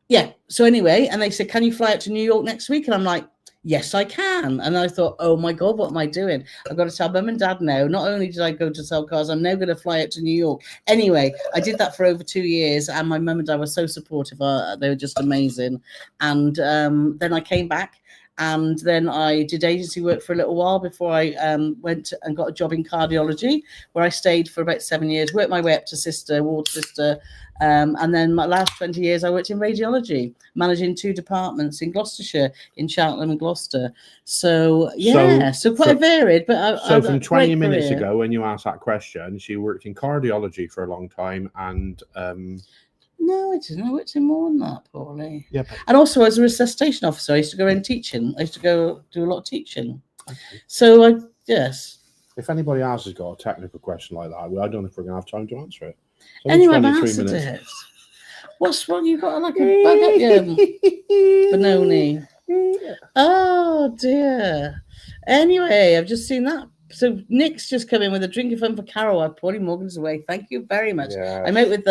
yeah, so anyway, and they said, can you fly out to New York next week? And I'm like, yes, I can. And I thought, oh my God, what am I doing? I've got to tell mum and dad now. Not only did I go to sell cars, I'm now going to fly out to New York. Anyway, I did that for over 2 years, and my mum and dad were so supportive. They were just amazing. And then I came back. And then I did agency work for a little while before I went and got a job in cardiology, where I stayed for about 7 years, worked my way up to ward sister. And then my last 20 years, I worked in radiology, managing 2 departments in Gloucestershire, in Cheltenham and Gloucester. So, yeah, so quite varied. But so from 20 minutes ago, when you asked that question, she worked in cardiology for a long time and... No, I didn't. I worked in more than that, Paulie. Yeah, and also as a resuscitation officer, I used to go around teaching. I used to go do a lot of teaching. Okay. So, yes. If anybody else has got a technical question like that, I don't know if we're going to have time to answer it. Anyway, I've answered it. What's wrong? You've got like a bug up your Benoni. Oh, dear. Anyway, I've just seen that. So Nick's just come in with a drink of fun for Carole. Paulie Morgan's away. Thank you very much. Yes. I met with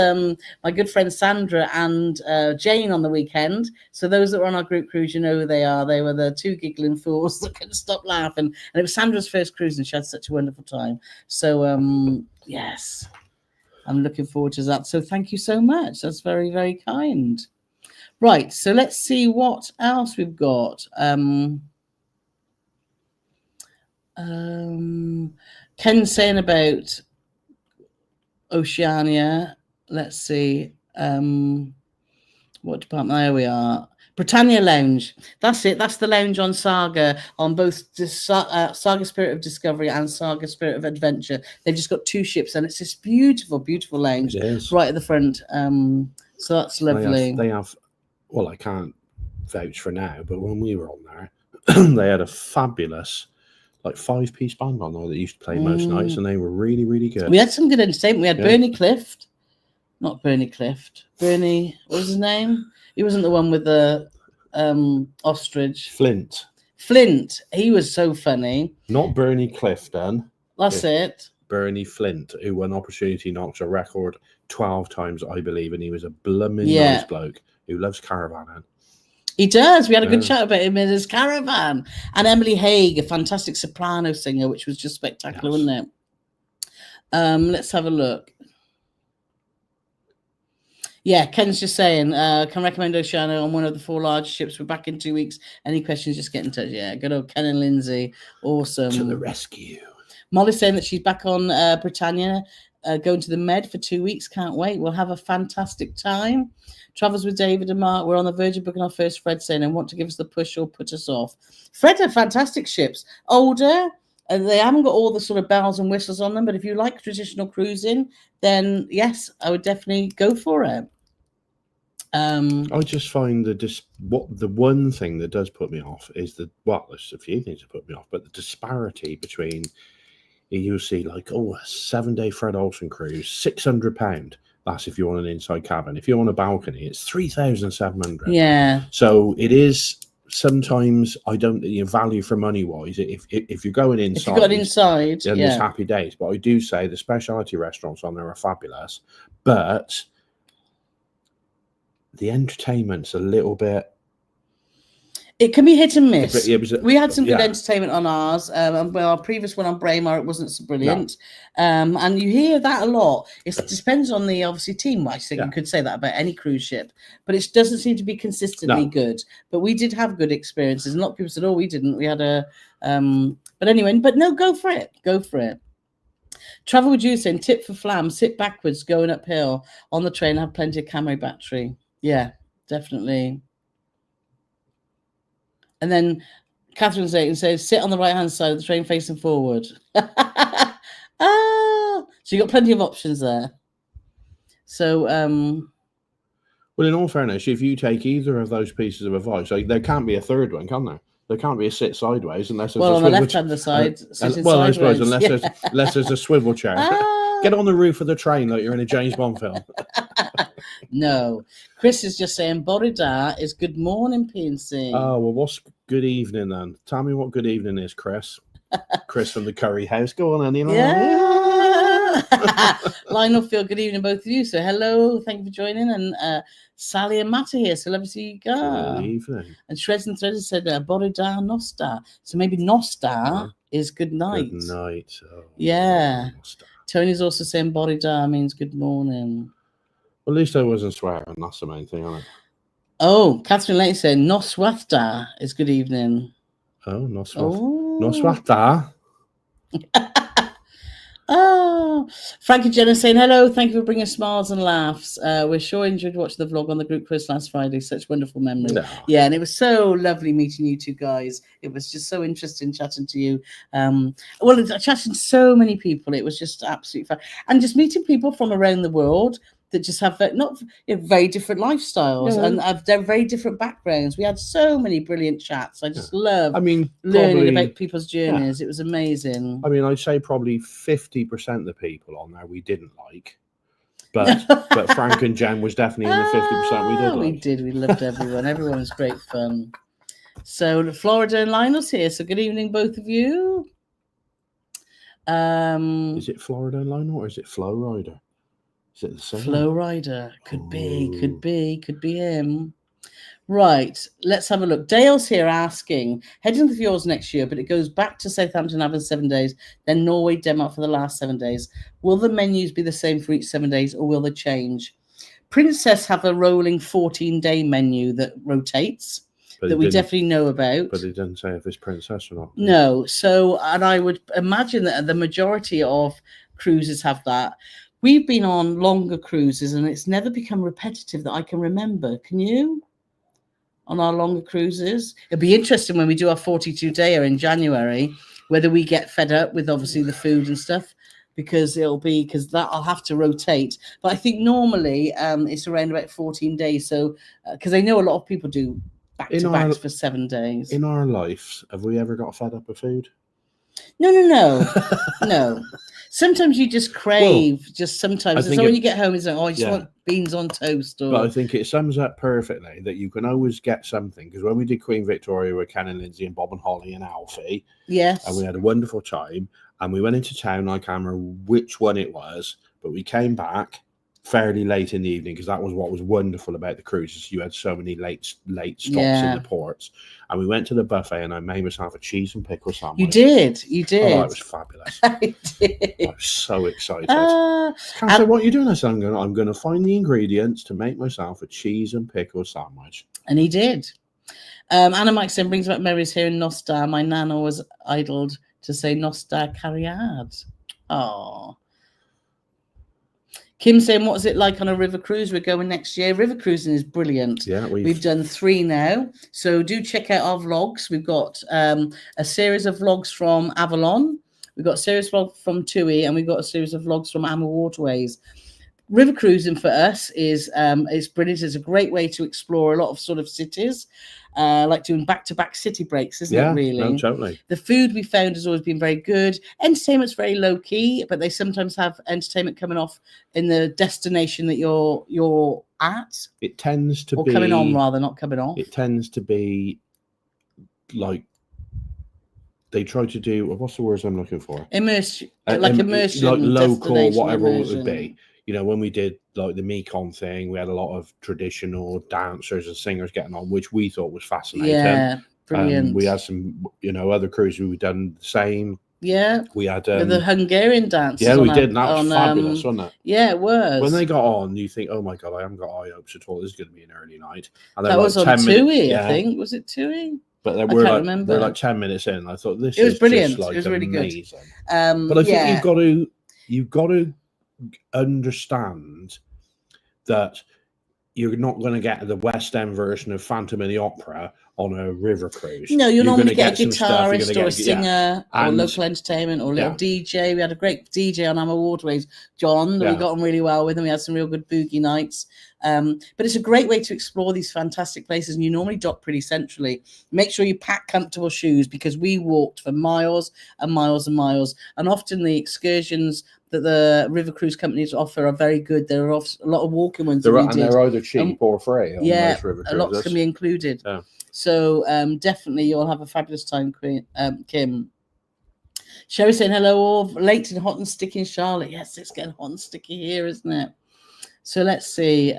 my good friend Sandra and Jane on the weekend. So those that were on our group cruise, you know who they are. They were the 2 giggling fools that couldn't stop laughing. And it was Sandra's first cruise, and she had such a wonderful time. So, yes, I'm looking forward to that. So thank you so much. That's very, very kind. Right. So let's see what else we've got. Ken's saying about Oceania. Let's see. What department? There we are. Britannia Lounge. That's it. That's the lounge on Saga, on both Saga Spirit of Discovery and Saga Spirit of Adventure. They've just got 2 ships, and it's this beautiful, beautiful lounge right at the front. So that's lovely. They have, well, I can't vouch for now, but when we were on there, they had a fabulous 5-piece band on there that used to play most nights, and they were really, really good. We had some good entertainment. We had Bernie Clift. Not Bernie Clift. Bernie, what was his name? He wasn't the one with the ostrich. Flint. He was so funny. Not Bernie Clifton. That's it. Bernie Flint, who won Opportunity Knocks a record 12 times, I believe, and he was a blooming nice bloke who loves caravanning. He does. We had a good chat about him in his caravan. And Emily Haig, a fantastic soprano singer, which was just spectacular, wasn't it? Let's have a look. Yeah, Ken's just saying, can recommend Oceania on one of the 4 large ships. We're back in 2 weeks. Any questions, just get in touch. Yeah, good old Ken and Lindsay. Awesome. To the rescue. Molly's saying that she's back on Britannia, going to the Med for 2 weeks. Can't wait. We'll have a fantastic time. Travels with David and Mark. We're on the verge of booking our first. Fred saying, and want to give us the push or put us off. Fred are fantastic ships. Older. They haven't got all the sort of bells and whistles on them, but if you like traditional cruising, then yes, I would definitely go for it. I just find the one thing that does put me off is there's a few things that put me off, but the disparity between, you'll see like, a 7-day Fred Olsen cruise, £600. That's if you're on an inside cabin. If you're on a balcony, it's 3,700. Yeah. So it is. Sometimes I don't value for money wise. If you're going inside, if you got inside, then there's happy days. But I do say the specialty restaurants on there are fabulous, but the entertainment's a little bit. It can be hit and miss. We had some good yeah. entertainment on ours. Our previous one on Braemar, it wasn't so brilliant. No. And you hear that a lot. It depends on the, obviously, team-wise. So you could say that about any cruise ship. But it doesn't seem to be consistently good. But we did have good experiences. And a lot of people said, we didn't. We had a... but anyway, but no, go for it. Go for it. Travel with you saying, tip for Flam, sit backwards, going uphill on the train, have plenty of camo battery. Yeah, definitely. And then Catherine Zayton says, sit on the right-hand side of the train facing forward. So you got plenty of options there. So, well, in all fairness, if you take either of those pieces of advice, there can't be a third one, can there? There can't be a sit sideways unless there's on the left-hand side. I suppose unless there's a swivel chair. Get on the roof of the train like you're in a James Bond film. No. Chris is just saying, Borida is good morning, PNC. Oh, well, what's good evening then? Tell me what good evening is, Chris. Chris from the Curry House. Go on, Annie. Yeah. Lionel Phil, good evening, both of you. So, hello. Thank you for joining. And Sally and Matt are here. So, love to see you go. Good evening. And Shreds and Threads said, Borida Nostar. So, maybe Nostar is good night. Good night. Oh, yeah. Nostar. Tony's also saying Borida means good morning. Well, at least I wasn't swearing. That's the main thing, isn't it? Oh, Catherine Lane said Noswathda is good evening. Oh, Noswathda. Oh, Frank and Jenna saying hello. Thank you for bringing smiles and laughs. We're sure enjoyed watching the vlog on the group quiz last Friday. Such wonderful memories. No. Yeah, and it was so lovely meeting you two guys. It was just so interesting chatting to you. Chatting to so many people. It was just absolutely fun. And just meeting people from around the world that just have very different lifestyles and have very different backgrounds. We had so many brilliant chats. I just love learning about people's journeys. It was amazing. I mean, I'd say probably 50% of the people on there we didn't like. But Frank and Jen was definitely in the 50% we did like. We did. We loved everyone. Everyone was great fun. So Florida and Lionel's here. So good evening, both of you. Is it Florida and Lionel or is it Flow Rider? Is it the same? Flow Rider. Could be him. Right. Let's have a look. Dale's here asking, heading to the fjords next year, but it goes back to Southampton having 7 days, then Norway, Denmark for the last 7 days. Will the menus be the same for each 7 days or will they change? Princess have a rolling 14-day menu that rotates. That we definitely know about. But it doesn't say if it's Princess or not. No. So, and I would imagine that the majority of cruises have that. We've been on longer cruises and it's never become repetitive that I can remember. Can you? On our longer cruises? It'll be interesting when we do our 42-dayer in January, whether we get fed up with obviously the food and stuff, because that I'll have to rotate. But I think normally it's around about 14 days. So, because I know a lot of people do back-to-backs for 7 days. In our lives, have we ever got fed up with food? No. No. Sometimes you just crave, sometimes. So when you get home, it's like, I just want beans on toast. But I think it sums up perfectly that you can always get something. Because when we did Queen Victoria with Ken and Lindsay and Bob and Holly and Alfie, yes, and we had a wonderful time, and we went into town, I can't remember which one it was, but we came back fairly late in the evening, because that was what was wonderful about the cruises. You had so many late stops in the ports, and we went to the buffet, and I made myself a cheese and pickle sandwich. You did. Oh, it was fabulous. I did. I was so excited. Carole said, "What are you doing?" I said, "I'm going to find the ingredients to make myself a cheese and pickle sandwich." And he did. Anna Mikeson brings back memories here in Nostar. My nan always idled to say Nostar Cariad. Oh. Kim saying, what is it like on a river cruise? We're going next year. River cruising is brilliant. Yeah, we've done 3 now. So do check out our vlogs. We've got a series of vlogs from Avalon. We've got a series vlog from TUI, and we've got a series of vlogs from Amber Waterways. River cruising for us is brilliant. It's a great way to explore a lot of sort of cities, like doing back-to-back city breaks, isn't it, really? Yeah, totally. The food we found has always been very good. Entertainment's very low-key, but they sometimes have entertainment coming off in the destination that you're at. It tends to be... coming on, rather, not coming off. It tends to be like... They try to do... What's the words I'm looking for? Immersion. Like local, whatever immersion. it would be. You know, when we did like the Mekong thing, we had a lot of traditional dancers and singers getting on, which we thought was fascinating. Yeah, brilliant. We had some, other cruises we've done the same. Yeah. We had the Hungarian dance. Yeah, we did. And that was fabulous, wasn't it? Yeah, it was. When they got on, you think, oh my God, I haven't got high hopes at all. This is going to be an early night. And that was on TUI, I think. Was it TUI? But we're like 10 minutes in. I thought this is brilliant. Just, like, it was really amazing. Good. But I think you've got to understand that you're not going to get the West End version of Phantom of the Opera on a river cruise. No, you're normally get a guitarist or a singer or local entertainment or a little DJ. We had a great DJ on Amber Waterways, John, that we got on really well with, and we had some real good boogie nights. But it's a great way to explore these fantastic places, and you normally dock pretty centrally. Make sure you pack comfortable shoes, because we walked for miles and miles and miles, and often the excursions that the river cruise companies offer are very good. There are a lot of walking ones. They're either cheap or free. On most river cruises. A lot can be included. Yeah. So definitely you'll have a fabulous time, Kim. Sherry saying hello, all late and hot and sticky in Charlotte. Yes, it's getting hot and sticky here, isn't it? So let's see.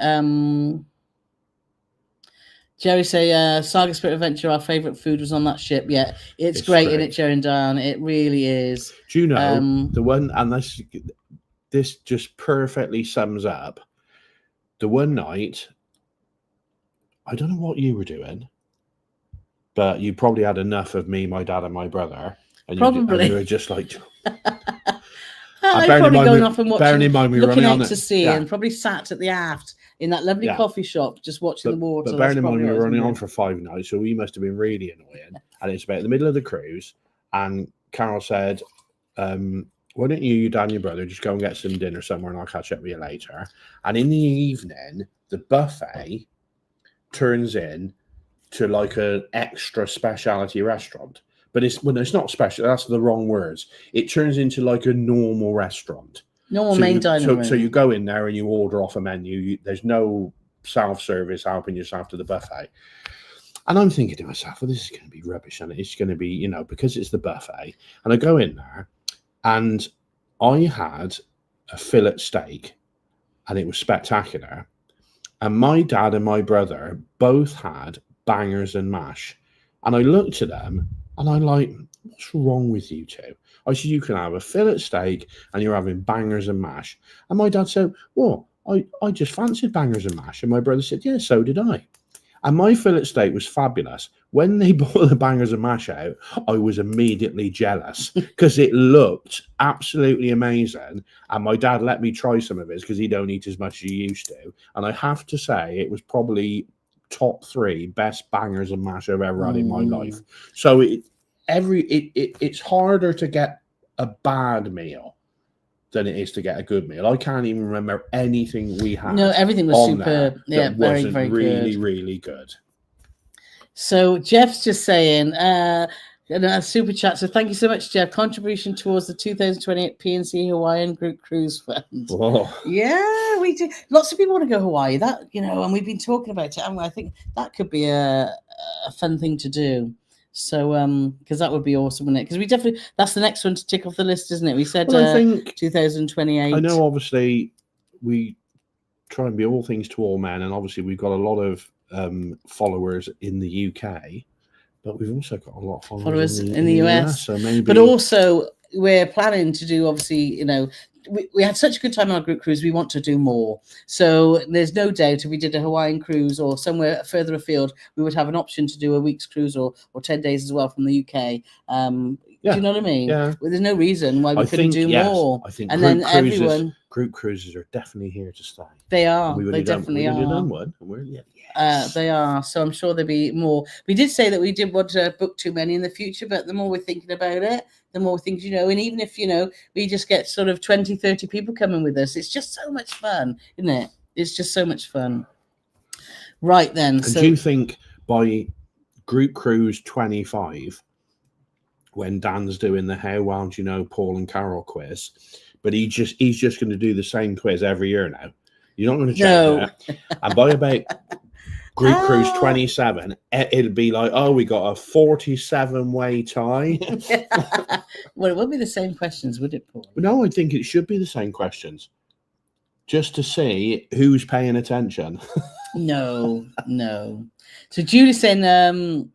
Jerry say, Saga Spirit Adventure, our favourite food was on that ship. Yeah, it's great, isn't it, Jerry and Dan? It really is. Do you know, the one, and this just perfectly sums up, the one night, I don't know what you were doing, but you probably had enough of me, my dad, and my brother. And probably. You were just like... I've probably gone off and watching, looking out to sea, yeah. and probably sat at the aft in that lovely coffee shop, just watching the water. But bearing in mind we were running on for 5 nights, so we must have been really annoying. And it's about the middle of the cruise, and Carole said, why don't you, Dan, and your brother, just go and get some dinner somewhere, and I'll catch up with you later. And in the evening, the buffet turns in to like an extra specialty restaurant. But it's not special. That's the wrong words. It turns into like a normal restaurant. Normal main dining room. So you go in there and you order off a menu. There's no self-service helping yourself to the buffet. And I'm thinking to myself, well, this is going to be rubbish. And it's going to be, because it's the buffet. And I go in there and I had a fillet steak and it was spectacular. And my dad and my brother both had bangers and mash. And I looked at them and I'm like, what's wrong with you two? I said, you can have a fillet steak and you're having bangers and mash. And my dad said, well, I just fancied bangers and mash. And my brother said, yeah, so did I. And my fillet steak was fabulous. When they brought the bangers and mash out, I was immediately jealous because it looked absolutely amazing. And my dad let me try some of it because he don't eat as much as he used to. And I have to say, it was probably top 3 best bangers and mash I've ever had in my life. So it's harder to get a bad meal than it is to get a good meal. I can't even remember anything we had. No, everything was superb. Yeah, very, very really, good. really good. So Jeff's just saying, a super chat. So thank you so much, Jeff. Contribution towards the 2028 PNC Hawaiian Group Cruise Fund. Whoa. Yeah, we do. Lots of people want to go Hawaii. That, and we've been talking about it. And I think that could be a fun thing to do. So, because that would be awesome, wouldn't it? Because that's the next one to tick off the list, isn't it? We said I think 2028. I know, obviously, we try and be all things to all men, and obviously we've got a lot of followers in the UK, but we've also got a lot of followers in the US. So maybe, but also we're planning to do, obviously, we had such a good time on our group cruise. We want to do more. So there's no doubt if we did a Hawaiian cruise or somewhere further afield, we would have an option to do a week's cruise or 10 days as well from the UK. Do you know what I mean? Yeah. Well, there's no reason why we couldn't do more. I think and then everyone. Group cruises are definitely here to stay. They are. They definitely are. Done one. Yes. They are. So I'm sure there'll be more. We did say that we didn't want to book too many in the future, but the more we're thinking about it, the more things, and even if, we just get sort of 20, 30 people coming with us, it's just so much fun, isn't it? It's just so much fun. Right then. And do you think by group cruise 25, when Dan's doing the How Well Do You Know Paul and Carole quiz, but he's just going to do the same quiz every year now? You're not going to change that. And by about group cruise 27, it'll be like, we got a 47-way tie. Well, it won't be the same questions, would it, Paul? No, I think it should be the same questions, just to see who's paying attention. No. So Julie's saying,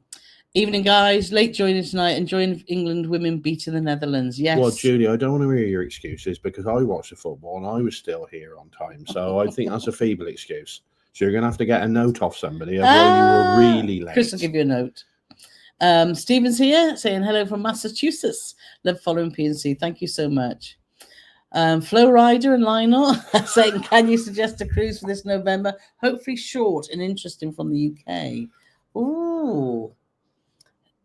evening, guys. Late joining tonight. Enjoying England women beating the Netherlands. Yes. Well, Julie, I don't want to hear your excuses because I watched the football and I was still here on time. So I think that's a feeble excuse. So you're going to have to get a note off somebody of why you were really late. Chris will give you a note. Stephen's here saying hello from Massachusetts. Love following PNC. Thank you so much. Flo Rider and Lionel saying, can you suggest a cruise for this November? Hopefully short and interesting from the UK. Ooh.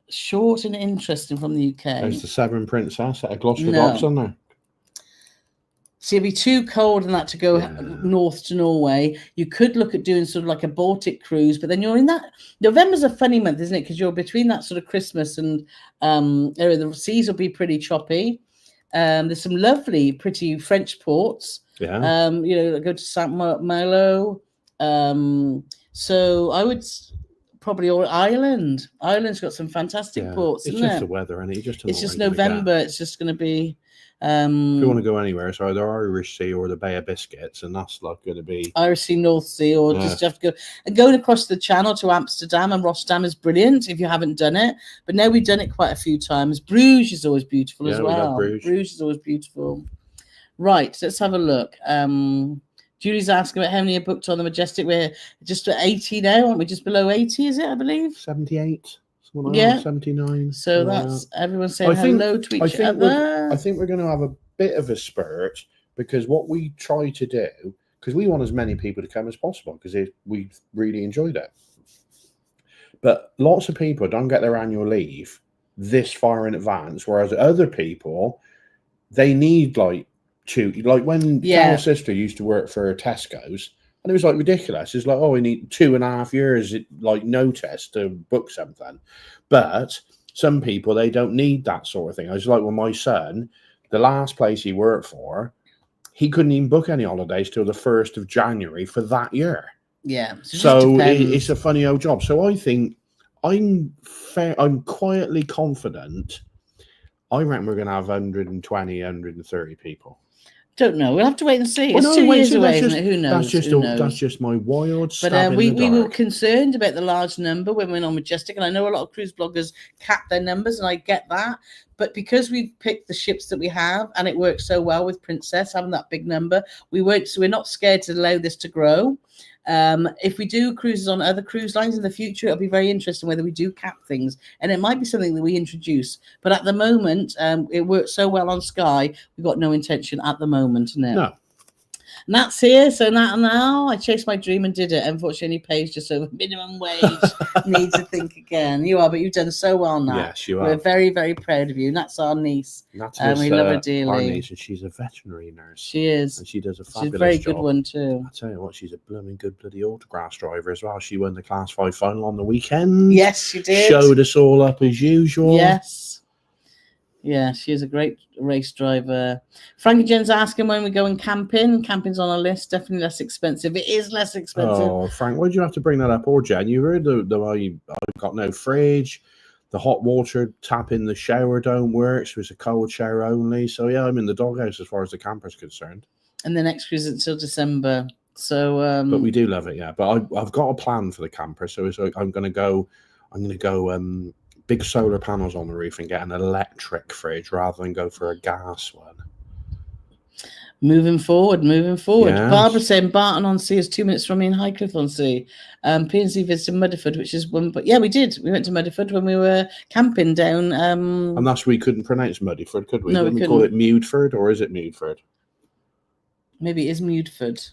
Short and interesting from the UK. There's the Severn Princess at a Gloucester Docks on there. So it'd be too cold and that to go north to Norway. You could look at doing sort of like a Baltic cruise, but then you're in that. November's a funny month, isn't it? Because you're between that sort of Christmas and the seas will be pretty choppy. There's some lovely, pretty French ports. Yeah. Go to Saint Malo. So I would. Probably or Ireland. Ireland's got some fantastic ports. It's just the weather, and it's just November. It's just going to be. If you want to go anywhere, it's either Irish Sea or the Bay of Biscuits, and that's like going to be Irish Sea, North Sea, or just have to go. And going across the Channel to Amsterdam and Rotterdam is brilliant if you haven't done it. But now we've done it quite a few times. Bruges is always beautiful as well. Bruges is always beautiful. Right, let's have a look. Julie's asking about how many are booked on the Majestic. We're just at 80 now, aren't we? Just below 80, is it, I believe? 78. Yeah. 79. So that's everyone saying hello to each other. I think we're going to have a bit of a spurt because what we try to do, because we want as many people to come as possible because we really enjoyed it. But lots of people don't get their annual leave this far in advance, whereas other people, they need like when Carol's sister used to work for Tesco's, and it was like ridiculous. It's like, we need 2.5 years notice to book something. But some people, they don't need that sort of thing. I was like, well, my son, the last place he worked for, he couldn't even book any holidays till the 1st of January for that year. Yeah. So it's a funny old job. So I think I'm quietly confident. I reckon we're going to have 120, 130 people. Don't know. We'll have to wait and see. It's 2 years away, isn't it? Who knows? That's just my wild stab But we in the dark. were concerned about the large number when we went on Majestic, and I know a lot of cruise bloggers cap their numbers, and I get that. But because we've picked the ships that we have, and it works so well with Princess having that big number, we're not scared to allow this to grow. If we do cruises on other cruise lines in the future, it'll be very interesting whether we do cap things, and it might be something that we introduce. But at the moment, it works so well on Sky, we've got no intention at the moment. No. And that's here. So now I chased my dream and did it. Unfortunately, pays just over minimum wage. Need to think again. You are, but you've done so well now. Yes, you are. We're very, very proud of you. And that's our niece. And we love her dearly. Our niece, and she's a veterinary nurse. She is. And she does a fabulous job. She's a very good one too. I tell you what, she's a blooming good bloody autographs driver as well. She won the Class 5 final on the weekend. Yes, she did. Showed us all up as usual. Yes. Yeah, she is a great race driver. Frankie Jen's asking when we're going camping. Camping's on our list. Definitely less expensive. It is less expensive. Oh, Frank, why'd you have to bring that up? Or Jen, you heard the way I've got no fridge. The hot water tap in the shower don't work. So it's a cold shower only. So yeah, I'm in the doghouse as far as the camper's concerned. And the next cruise is until December. So, but we do love it, yeah. But I've got a plan for the camper. So I'm going to go big solar panels on the roof and get an electric fridge rather than go for a gas one. Moving forward. Yes. Barbara saying Barton on Sea is 2 minutes from me in Highcliffe on Sea. P&C visited Mudderford, which is one. But yeah, we did. We went to Mudderford when we were camping down. And that's we couldn't pronounce Mudderford, could we? No, Didn't we call it Mudeford, or is it Mudeford? Maybe it is Mudeford.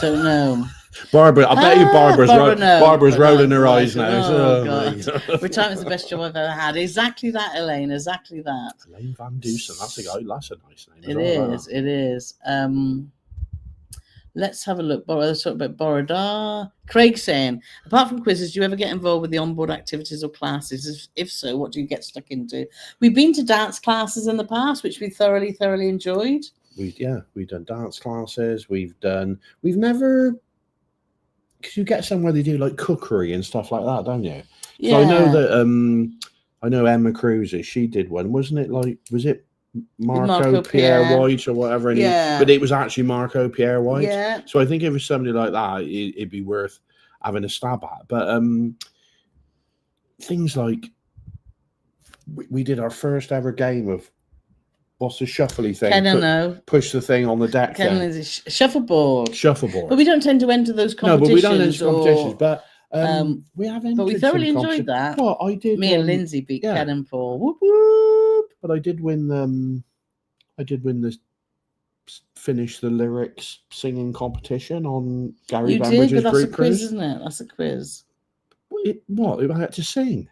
Don't know. Barbara, I bet you Barbara's rolling her eyes now. Oh God. Retirement's the best job I've ever had. Exactly that, Elaine. Exactly that. Elaine Van Dusen. That's a nice name. It is. Let's have a look. Let's talk about Borodar. Craig saying, apart from quizzes, do you ever get involved with the onboard activities or classes? If so, what do you get stuck into? We've been to dance classes in the past, which we thoroughly enjoyed. We've done dance classes. We've never, because you get somewhere they do like cookery and stuff like that, don't you? Yeah. So I know that I know Emma Cruises, she did one, wasn't it? Was it Marco Pierre White or whatever? But it was actually Marco Pierre White. Yeah. So I think if it was somebody like that, it'd be worth having a stab at. But things like we did our first ever game of. What's the shuffly thing? I don't know. Push the thing on the deck. Shuffleboard. But we don't tend to enter those competitions. No, but we don't enter competitions. But we have entered. But we thoroughly enjoyed that. Well, I did. Me and Lindsay beat Ken and Paul. Whoop whoop! But I did win the finish the lyrics singing competition on Gary Van Bridge's but that's group a quiz, cruise. Isn't it? That's a quiz. What? I had to sing.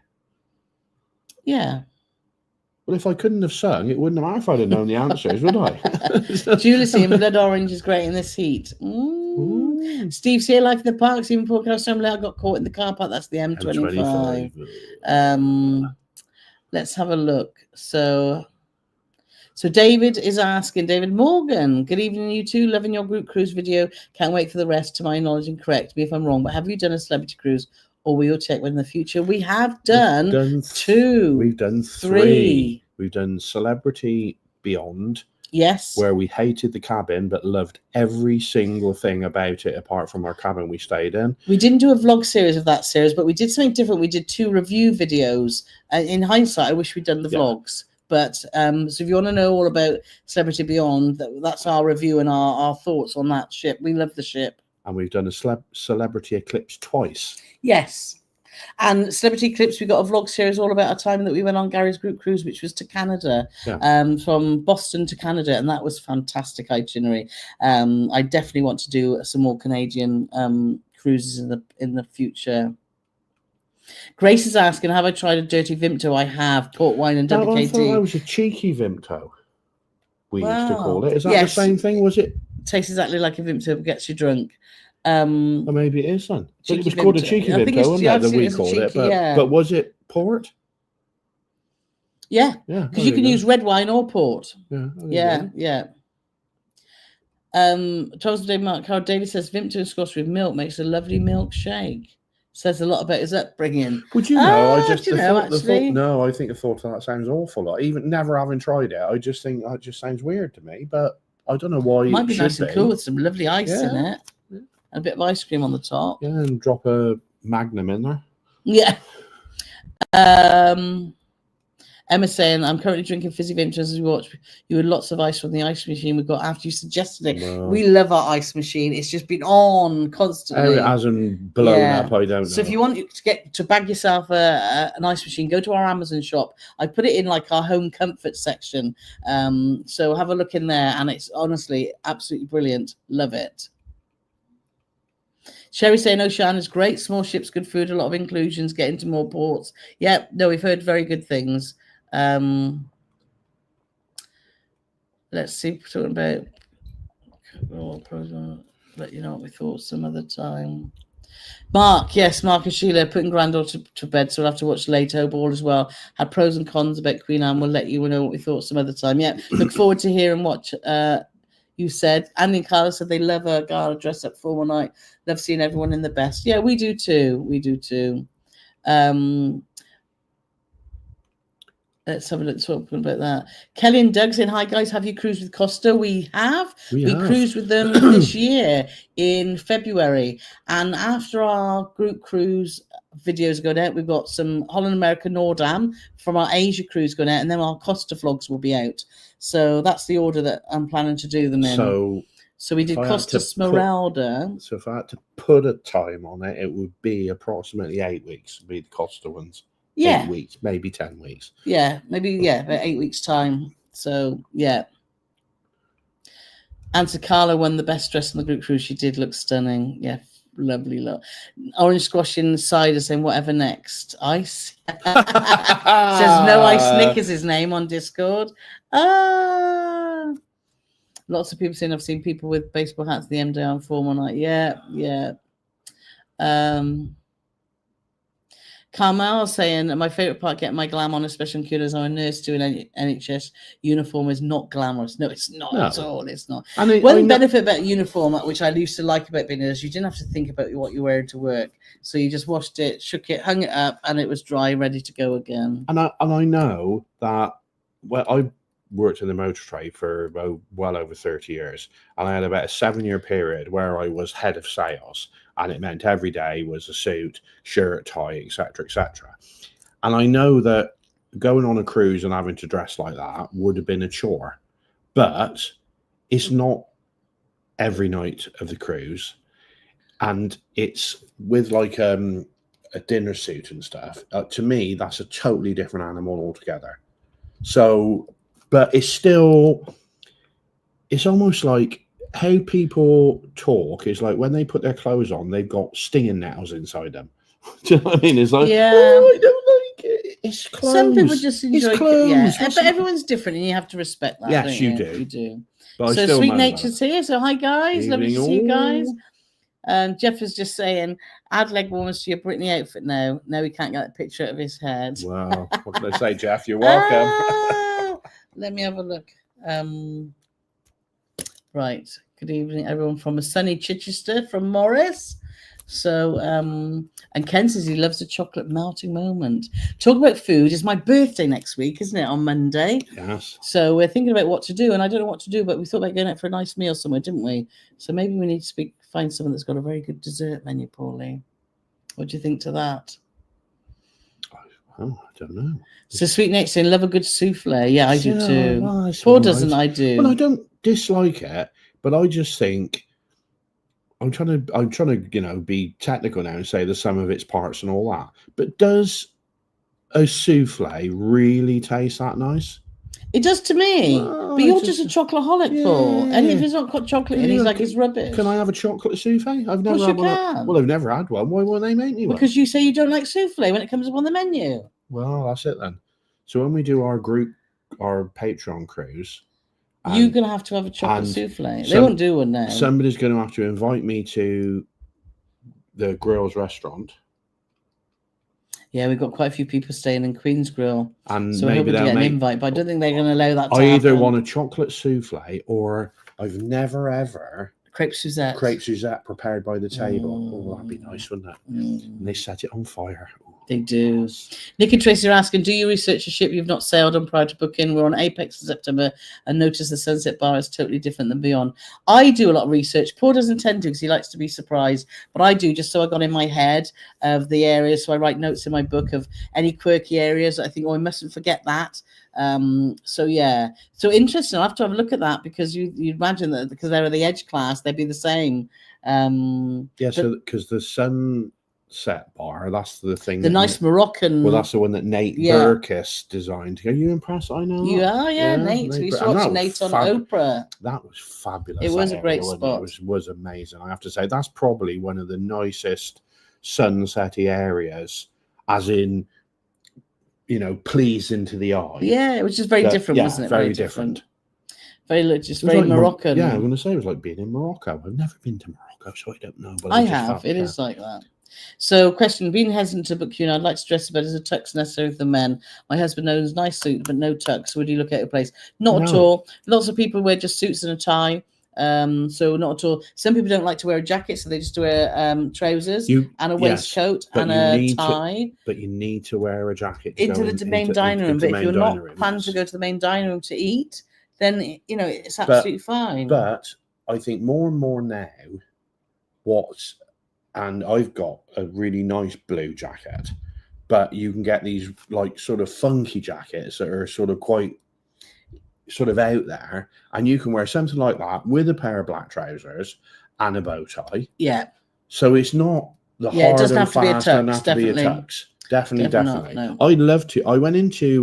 Yeah. Well, if I couldn't have sung, it wouldn't have mattered if I'd have known the answers, would I? Julie saying Blood Orange is great in this heat. Steve saying Life in the Parks, even Paul I got caught in the car park. That's the M25. Let's have a look. So David is asking, David Morgan, good evening, you two. Loving your group cruise video. Can't wait for the rest. To my knowledge, and correct me if I'm wrong, but have you done a celebrity cruise? Or we will check one in the future. We have done 2. We've done 3. We've done Celebrity Beyond. Yes. Where we hated the cabin but loved every single thing about it apart from our cabin we stayed in. We didn't do a vlog series of that series, but we did something different. We did 2 review videos. In hindsight, I wish we'd done the vlogs. But so if you want to know all about Celebrity Beyond, that's our review and our thoughts on that ship. We love the ship. And we've done a Celebrity Eclipse twice. Yes. And Celebrity Eclipse, we got a vlog series all about a time that we went on Gary's group cruise, which was to Canada, from Boston to Canada. And that was a fantastic itinerary. I definitely want to do some more Canadian cruises in the future. Grace is asking, have I tried a dirty Vimto? I have. Port wine and WKD. I thought that was a cheeky Vimto. We used to call it. Is that the same thing? Was it? Tastes exactly like a Vimto, but gets you drunk. Well, maybe it is then. But it was called a cheeky Vimto, wasn't it? That we called it. But was it port? Yeah. Because you can use red wine or port. Yeah. Charles Day Mark Carole David says Vimto and Scotch with milk makes a lovely milkshake. Says a lot about his upbringing. Would you know? I think the thought of that sounds awful. Even never having tried it, I just think that just sounds weird to me. But I don't know why. Might be nice and cool with some lovely ice in it. Yeah. And a bit of ice cream on the top. Yeah, and drop a Magnum in there. Yeah. Emma's saying, I'm currently drinking fizzy Vimtos as we watch. You had lots of ice from the ice machine we got after you suggested it. No. We love our ice machine. It's just been on constantly. It hasn't blown up, I don't know. So if you want to bag yourself an ice machine, go to our Amazon shop. I put it in like our home comfort section. So have a look in there. And it's honestly absolutely brilliant. Love it. Sherry saying Ocean is great. Small ships, good food, a lot of inclusions, get into more ports. Yeah, no, we've heard very good things. Let's see, talking about let you know what we thought some other time. Mark and Sheila putting granddaughter to bed, so we'll have to watch Late Ball as well. Had pros and cons about Queen Anne. We'll let you know what we thought some other time. Yeah, look forward to hearing what you said. Andy and Carla said they love a gala dress up formal night. Love seeing everyone in the best. Yeah, we do too. Let's have a look talking about that. Kelly and Doug saying, hi guys, have you cruised with Costa? We have. We cruised with them this year in February. And after our group cruise videos going out, we've got some Holland America Nordam from our Asia cruise going out, and then our Costa vlogs will be out. So that's the order that I'm planning to do them in. So we did Costa Smeralda. So if I had to put a time on it, it would be approximately 8 weeks to be the Costa ones. Yeah. 8 weeks, maybe 10 weeks. Yeah, maybe, about 8 weeks' time. So, yeah. And Carole won the best dress on the group cruise. She did look stunning. Yeah, lovely look. Orange Squash inside is saying, whatever next. Ice. Says No Ice Nick is his name on Discord. Lots of people saying I've seen people with baseball hats at the MDR form all night. Yeah. Carmel saying my favorite part getting my glam on, especially in kudos. I'm a nurse doing NHS uniform is not glamorous. No, it's not at all. It's not. One benefit about uniform, which I used to like about being a nurse, you didn't have to think about what you're wearing to work. So you just washed it, shook it, hung it up, and it was dry, ready to go again. And I know that I worked in the motor trade for well over 30 years, and I had about a 7-year period where I was head of sales. And it meant every day was a suit, shirt, tie, etc., etc. And I know that going on a cruise and having to dress like that would have been a chore, but it's not every night of the cruise, and it's with like a dinner suit and stuff. To me, that's a totally different animal altogether. So, but it's almost like how people talk is like when they put their clothes on, they've got stinging nettles inside them. Do you know what I mean? It's like, oh, I don't like it. It's clothes. Some people just enjoy it. Yeah. But everyone's different, and you have to respect that. Yes, you do. do. You do. But so Sweet Natured's here. So hi guys, lovely to see you guys. Jeff is just saying, add leg warmers to your Britney outfit now. No, he can't get that picture out of his head. Wow. What can I say, Jeff? You're welcome. Let me have a look. Right. Good evening, everyone from a sunny Chichester from Morris. So, and Ken says he loves a chocolate melting moment. Talk about food. It's my birthday next week, isn't it? On Monday. Yes. So we're thinking about what to do, and I don't know what to do, but we thought about going out for a nice meal somewhere, didn't we? So maybe we need to find someone that's got a very good dessert menu, Paulie. What do you think to that? Oh, I don't know. So Sweet Nick saying, love a good souffle. Yeah, I do too. Paul doesn't, I do. Well, I don't dislike it, but I just think I'm trying to, be technical now and say the sum of its parts and all that. But does a souffle really taste that nice? It does to me. But you're just a chocoholic, Paul. And if he's not got chocolate in, he's like, it's rubbish. Can I have a chocolate souffle? I've never had one. Well, I've never had one. Why won't they make me one? Because you say you don't like souffle when it comes up on the menu. Well, that's it then. So when we do our Patreon cruise, you're going to have a chocolate souffle. They won't do one now. Somebody's going to have to invite me to the Grill's restaurant. Yeah, we've got quite a few people staying in Queen's Grill. And so maybe they'll get an invite, but I don't think they're going to allow that to happen. I either want a chocolate souffle or I've never, ever... Crepe Suzette. Crepe Suzette prepared by the table. Oh, that'd be nice, wouldn't it? And they set it on fire. They do. Nick and Tracy are asking, do you research a ship you've not sailed on prior to booking? We're on Apex in September and notice the Sunset Bar is totally different than Beyond. I do a lot of research. Paul doesn't tend to because he likes to be surprised, but I do just so I got in my head of the areas. So I write notes in my book of any quirky areas. I think, I mustn't forget that. So yeah, so interesting. I'll have to have a look at that because you imagine that because they're the Edge class, they'd be the same. So because the Sunset Bar, that's the thing. The nice Moroccan. Well, that's the one that Nate Burkis designed. Are you impressed? I know. You are, Nate. We used to watch Nate on Oprah. That was fabulous. It was a great spot. It was amazing. I have to say that's probably one of the nicest sunsetty areas, as in, pleasing to the eye. Yeah, it was just very different, wasn't it? Very different. Very Moroccan. Yeah, I'm going to say it was like being in Morocco. I've never been to Morocco, so I don't know. But I have. It is like that. So, question: being hesitant to book I'd like to dress a bit as a tux necessary for the men. My husband owns nice suit, but no tux. Would you look at a place? Not at all. Lots of people wear just suits and a tie. So not at all. Some people don't like to wear a jacket, so they just wear trousers and a waistcoat and a tie. But you need to wear a jacket to into the main dining room. But if you're not planning to go to the main dining room to eat, then it's absolutely fine. But I think more and more now, and I've got a really nice blue jacket, but you can get these like sort of funky jackets that are sort of quite sort of out there, and you can wear something like that with a pair of black trousers and a bow tie. Yeah. So it's not the hard and fast. It doesn't have to be a tux. Definitely. No. I'd love to. I went into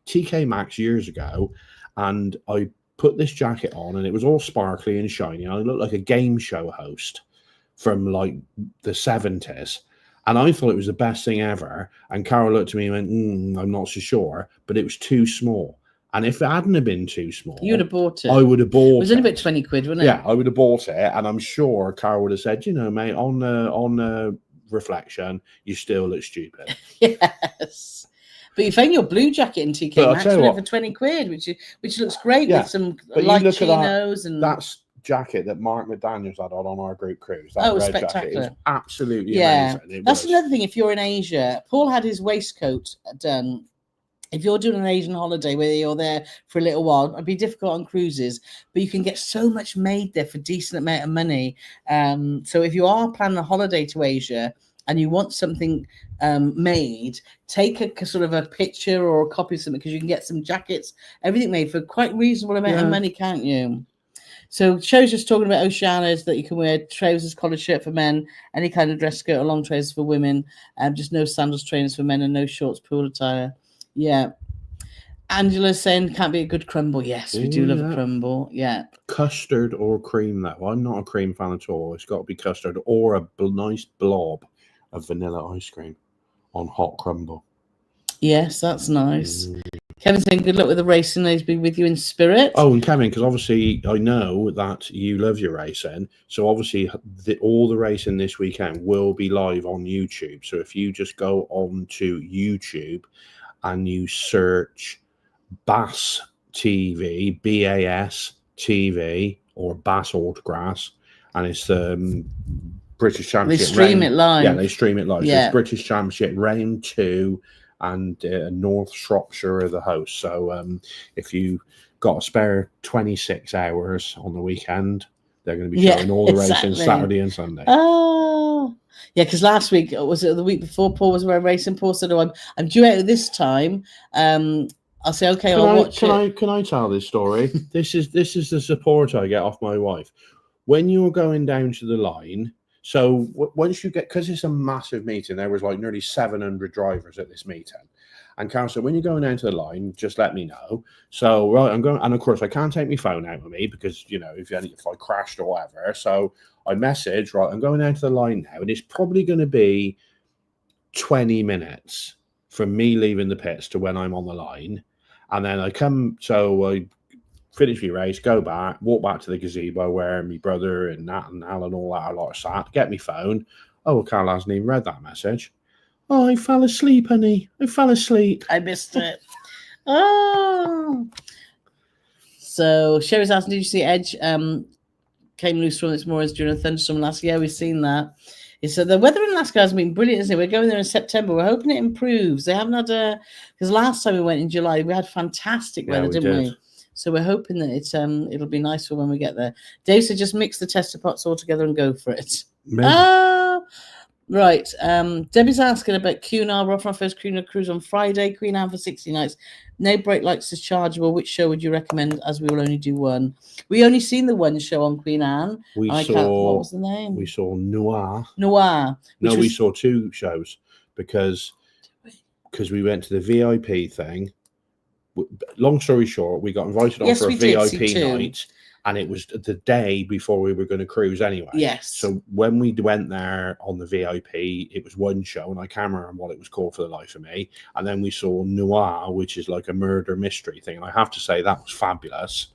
TK Maxx years ago, and I put this jacket on, and it was all sparkly and shiny. I looked like a game show host from like the 70s. And I thought it was the best thing ever. And Carole looked at me and went, I'm not so sure, but it was too small. And if it hadn't have been too small, you would have bought it. I would have bought it. It was only about 20 quid, wasn't it? Yeah, I would have bought it. And I'm sure Carole would have said, mate, on reflection, you still look stupid. Yes. But you found your blue jacket in TK Maxx for 20 quid, which looks great with some light chinos. And spectacular. Jacket. It was absolutely amazing. That's another thing. If you're in Asia, Paul had his waistcoat done. If you're doing an Asian holiday where you're there for a little while, it'd be difficult on cruises, but you can get so much made there for a decent amount of money. So if you are planning a holiday to Asia and you want something made, take a sort of a picture or a copy of something, because you can get some jackets, everything made for quite reasonable amount of money, can't you? So show's just talking about Oceania's, that you can wear trousers, collared shirt for men, any kind of dress skirt or long trousers for women, just no sandals, trainers for men, and no shorts, pool attire. Yeah. Angela's saying can't be a good crumble. Yes, we do love a crumble. Yeah. Custard or cream, though. I'm not a cream fan at all. It's got to be custard or a nice blob of vanilla ice cream on hot crumble. Yes, that's nice. Kevin saying good luck with the racing. He's been with you in spirit. Oh, and Kevin, because obviously I know that you love your racing. So obviously all the racing this weekend will be live on YouTube. So if you just go on to YouTube and you search Bass TV, BAS TV, or Bass Autographs, and it's the British Championship. They stream it live. Yeah, they stream it live. Yeah. So it's British Championship Round 2, and North Shropshire are the hosts. So if you got a spare 26 hours on the weekend, they're going to be showing all the racing Saturday and Sunday. Oh, yeah, because last week, was it the week before, Paul was wearing racing? Paul said, I'm due out this time. I'll say, okay, I'll watch it. Can I tell this story? This is the support I get off my wife. When you're going down to the line, so once you get, because it's a massive meeting, there was like nearly 700 drivers at this meeting. And Carole said, when you're going down to the line, just let me know. So, right, I'm going, and of course, I can't take my phone out with me because, if I crashed or whatever. So I messaged, right, I'm going down to the line now, and it's probably going to be 20 minutes from me leaving the pits to when I'm on the line. And then I finish my race, go back, walk back to the gazebo where my brother and Nat and Al and all that a lot of sat, get my phone. Oh, well, Carole hasn't even read that message. Oh, I fell asleep, honey. I fell asleep. I missed it. Oh. So Sherry's asking, did you see Edge came loose from its moorings during a thunderstorm last year? We've seen that. So the weather in Alaska has been brilliant, isn't it? We're going there in September. We're hoping it improves. They haven't had because last time we went in July, we had fantastic weather, didn't we? So we're hoping that it'll be nice for when we get there. Dave said just mix the tester pots all together and go for it. Right. Debbie's asking about Cunard. We're off our first Cunard cruise on Friday. Queen Anne for 60 nights. No brake lights is chargeable. Which show would you recommend, as we will only do one? We only seen the one show on Queen Anne. What was the name? We saw Noir. We saw two shows because we went to the VIP thing. Long story short, we got invited on for a VIP night, and it was the day before we were going to cruise anyway. Yes. So when we went there on the VIP, it was one show, and I can't remember what it was called for the life of me. And then we saw Noir, which is like a murder mystery thing. And I have to say that was fabulous.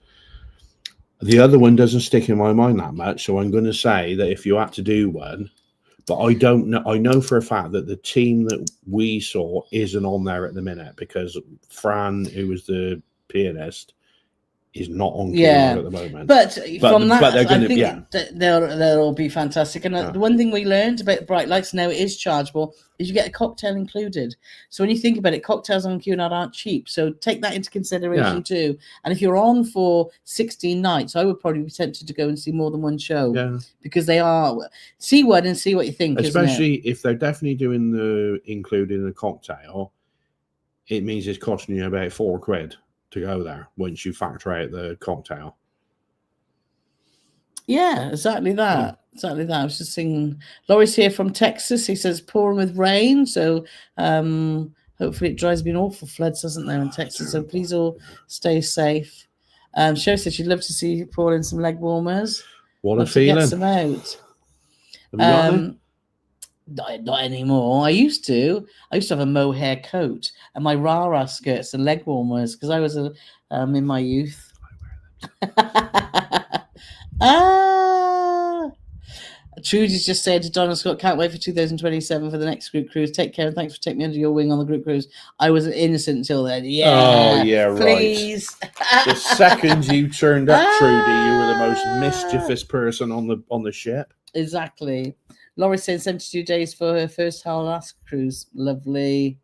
The other one doesn't stick in my mind that much, so I'm going to say that if you had to do one, but I don't know. I know for a fact that the team that we saw isn't on there at the minute because Fran, who was the pianist, is not on Cunard at the moment. But from that, they're going to, I think they'll all be fantastic. And the one thing we learned about Bright Lights, now it is chargeable, is you get a cocktail included. So when you think about it, cocktails on Cunard aren't cheap. So take that into consideration too. And if you're on for 16 nights, I would probably be tempted to go and see more than one show because they are. See one and see what you think. Especially if they're definitely doing the including a cocktail, it means it's costing you about £4 to go there once you factor out the cocktail. Yeah, exactly that. Exactly that. I was just saying, Laurie's here from Texas. He says pouring with rain. So hopefully it dries. Been awful floods, hasn't there, in Texas? So please all stay safe. Sherry said she'd love to see you pour in some leg warmers. What a feeling. Get some out. Not anymore. I used to have a mohair coat and my rah-rah skirts and leg warmers because I was in my youth. Trudy's just said to Donna Scott, can't wait for 2027 for the next group cruise. Take care and thanks for taking me under your wing on the group cruise. I was innocent until then. Yeah. Oh, yeah, please. Right. The second you turned up, Trudy, you were the most mischievous person on the ship. Exactly. Laura saying 72 days for her first Alaska cruise. Lovely.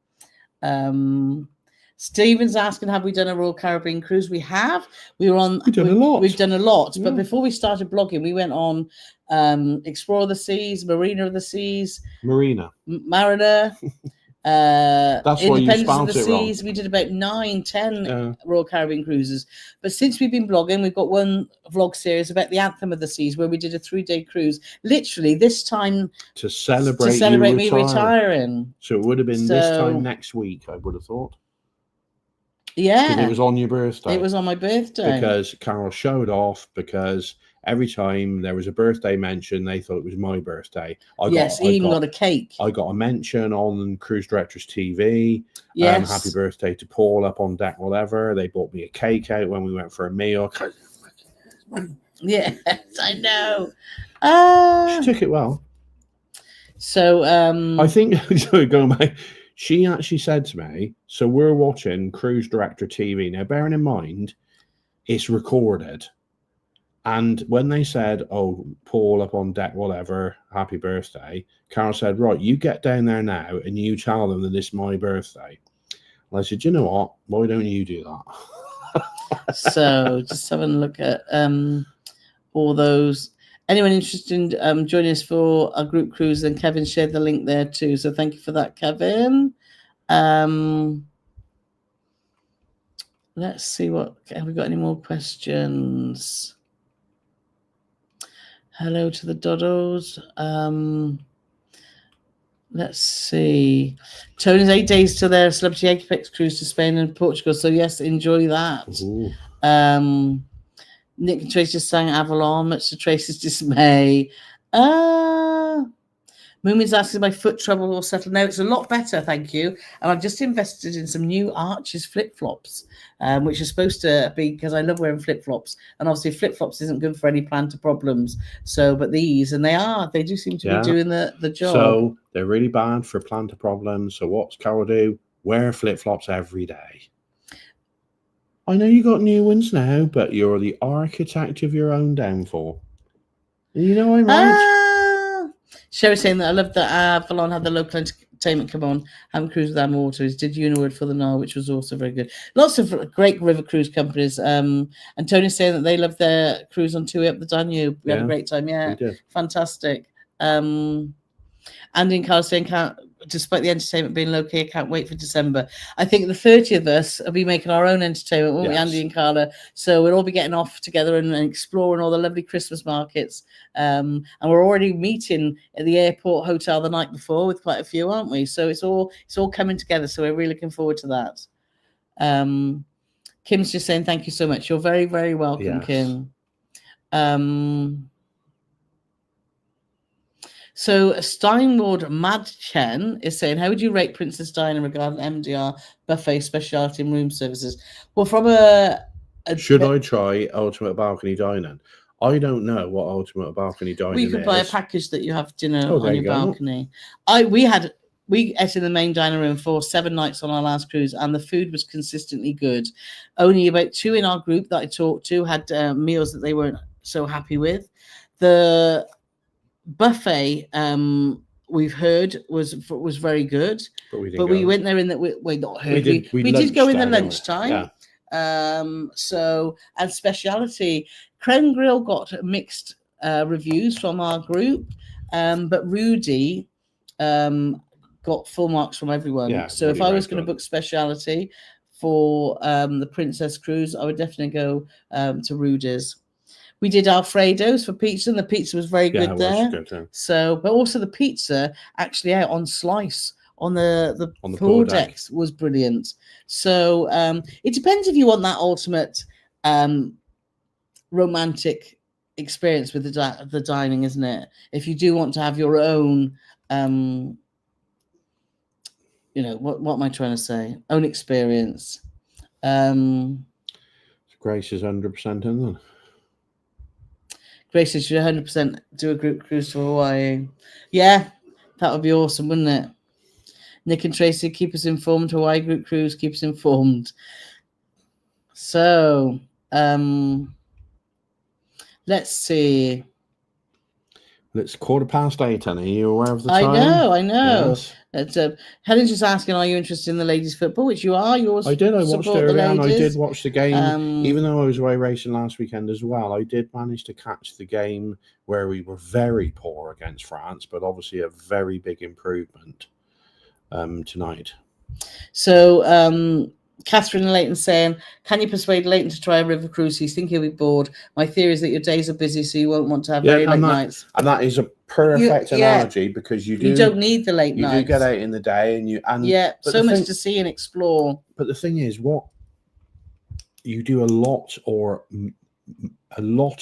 Stephen's asking, have we done a Royal Caribbean cruise? We have. We've done a lot. But before we started blogging, we went on Explorer of the Seas, Mariner of the Seas. Mariner. That's why you spelled of the Seas. We did about 9-10 Royal Caribbean cruises. But since we've been blogging, we've got one vlog series about the Anthem of the Seas where we did a 3-day cruise. Literally this time to celebrate me retiring. So it would have been this time next week, I would have thought. Yeah. Because it was on your birthday. It was on my birthday. Because Carole showed off because every time there was a birthday mention, they thought it was my birthday. I got a cake. I got a mention on Cruise Directors TV. Yes. Happy birthday to Paul up on deck, whatever. They bought me a cake out when we went for a meal. Yes, I know. She took it well. So I think going back, she actually said to me, so we're watching Cruise Director TV. Now, bearing in mind, it's recorded. And when they said, oh, Paul up on deck, whatever, happy birthday, Carole said, right, you get down there now and you tell them that it's my birthday. And I said, you know what? Why don't you do that? So just having a look at all those. Anyone interested in joining us for a group cruise? And Kevin shared the link there too. So thank you for that, Kevin. Let's see have we got any more questions? Hello to the Doddos. Let's see. Tony's 8 days till their Celebrity Apex cruise to Spain and Portugal. So yes, enjoy that. Ooh. Nick and Tracy just sang Avalon, much to Tracy's dismay. Moomin's asking, my foot trouble will settle now. It's a lot better, thank you. And I've just invested in some new Arches flip-flops, which are supposed to be, because I love wearing flip-flops. And obviously flip-flops isn't good for any plantar problems. So, but these, and they do seem to be doing the job. So they're really bad for plantar problems. So what's Carole do? Wear flip-flops every day. I know you got new ones now, but you're the architect of your own downfall. You know I'm right. Sherry saying that I love that Avalon had the local entertainment come on. Haven't cruised with Am Waters. Did Unaward for the Nile, which was also very good. Lots of great river cruise companies. And Tony's saying that they love their cruise on Tui up the Danube. We had a great time. Yeah, fantastic. Andy and Carl saying, despite the entertainment being low key, I can't wait for December. I think the 30 of us will be making our own entertainment, won't we, Andy and Carla? So we'll all be getting off together and exploring all the lovely Christmas markets. And we're already meeting at the airport hotel the night before with quite a few, aren't we? So it's all coming together. So we're really looking forward to that. Kim's just saying thank you so much. You're very, very welcome, Kim. So Steinward Madchen is saying, how would you rate Princess Diana regarding MDR buffet specialty and room services? Well, from should I try Ultimate Balcony Dining? I don't know what Ultimate Balcony Dining is. We could buy a package that you have dinner on your balcony. we ate in the main dining room for 7 nights on our last cruise, and the food was consistently good. Only about 2 in our group that I talked to had meals that they weren't so happy with. The buffet, we've heard, was very good, but we went there in that we not heard. We did go in the lunchtime. Yeah. So, and speciality, Crown Grill got mixed reviews from our group, but Rudy got full marks from everyone. Yeah, so if I was going to book speciality for the Princess Cruise, I would definitely go to Rudy's. We did Alfredo's for pizza, and the pizza was very good there. Was good, yeah. So, but also the pizza actually out on Slice on the pool decks was brilliant. So it depends if you want that ultimate romantic experience with the dining, isn't it? If you do want to have your own, you know, what am I trying to say? Own experience. Grace is 100% in then. Grace, should 100% do a group cruise to Hawaii. Yeah, that would be awesome, wouldn't it? Nick and Tracy, keep us informed. Hawaii group cruise, keep us informed. So, let's see. It's 8:15, Annie. Are you aware of the time? I know. Yes. Helen's just asking, are you interested in the ladies' football? Which you are. I did. I watched it earlier, and I did watch the game. Even though I was away racing last weekend as well, I did manage to catch the game where we were very poor against France, but obviously a very big improvement tonight. So, Catherine and Leighton saying, can you persuade Leighton to try a river cruise? He's thinking he'll be bored. My theory is that your days are busy, so you won't want to have very late nights. And that is a perfect analogy, because you don't need the late nights. You do get out in the day, and so much to see and explore. But the thing is, what you do a lot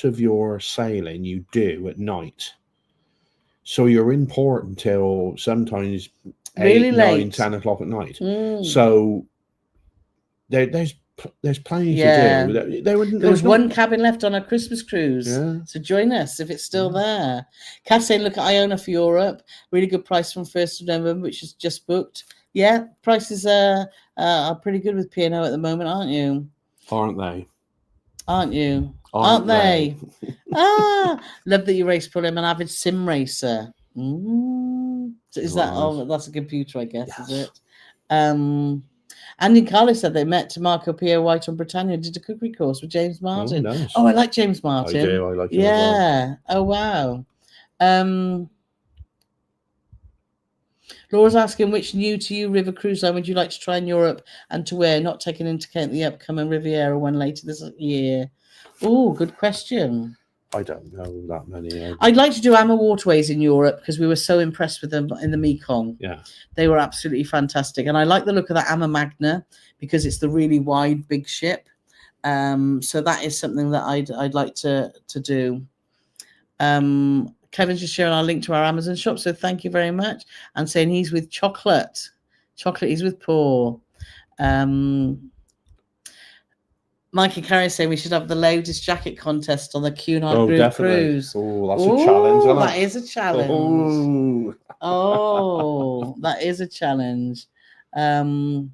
of your sailing you do at night. So you're in port until sometimes really 8, 9, 10 o'clock at night. So there's plenty to do. There was one cabin left on a Christmas cruise. So join us if it's still there. Kath saying, look at Iona for Europe. Really good price from 1st of November, which is just booked. Yeah, prices are pretty good with P&O at the moment, aren't you? Aren't they? Aren't you? Aren't they? Love that you race pool. I'm an avid sim racer. So is that? Oh, that's a computer, I guess. Yes. Is it? Andy and Carole said they met to Marco Pierre White on Britannia, did a cookery course with James Martin. Oh, nice. Oh, I like James Martin. I do. I like him. Yeah. Oh, wow. Laura's asking, which new to you river cruise line would you like to try in Europe and to where? Not taking into account the upcoming Riviera one later this year. Oh, good question. I don't know that many. I'd like to do Amma Waterways in Europe because we were so impressed with them in the Mekong. Yeah. They were absolutely fantastic. And I like the look of that Amma Magna because it's the really wide, big ship. So that is something that I'd like to do. Kevin's just sharing our link to our Amazon shop. So thank you very much. And saying he's with chocolate. He's with Paul. Mike and Carrie saying we should have the loudest jacket contest on the Cunard Group Cruise. Oh, that's a challenge. Isn't it? That is a challenge. Oh, that is a challenge. And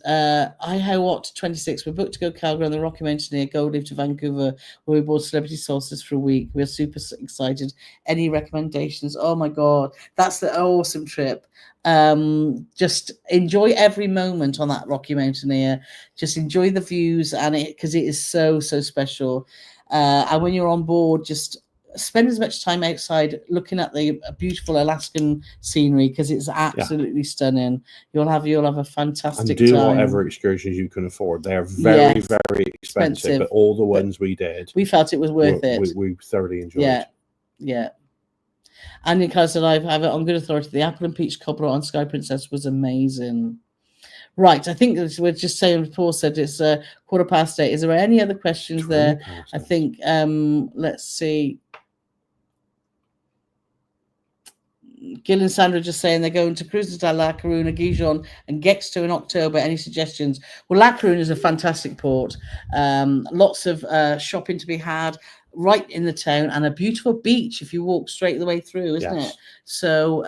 I What 26. We're booked to go Calgary on the Rocky Mountaineer, Gold Leaf to Vancouver, where we bought Celebrity Solstice for a week. We're super excited. Any recommendations? Oh my God, that's the awesome trip. Just enjoy every moment on that Rocky Mountaineer. Just enjoy the views because it is so special. And when you're on board, just spend as much time outside looking at the beautiful Alaskan scenery because it's absolutely stunning. You'll have a fantastic and do time. Whatever excursions you can afford. They are very expensive, but all the ones we did, we felt it was worth it. We thoroughly enjoyed. Yeah. And because I have it on good authority, the apple and peach cobbler on Sky Princess was amazing. Right, I think we're just saying. Paul said it's 8:15. Is there any other questions there? I think. Let's see. Gil and Sandra just saying they're going to Cruises de La Coruna, Gijon, and Gexto in October. Any suggestions? Well, La Coruna is a fantastic port. Lots of shopping to be had. right in the town, and a beautiful beach if you walk straight the way through, isn't it? So,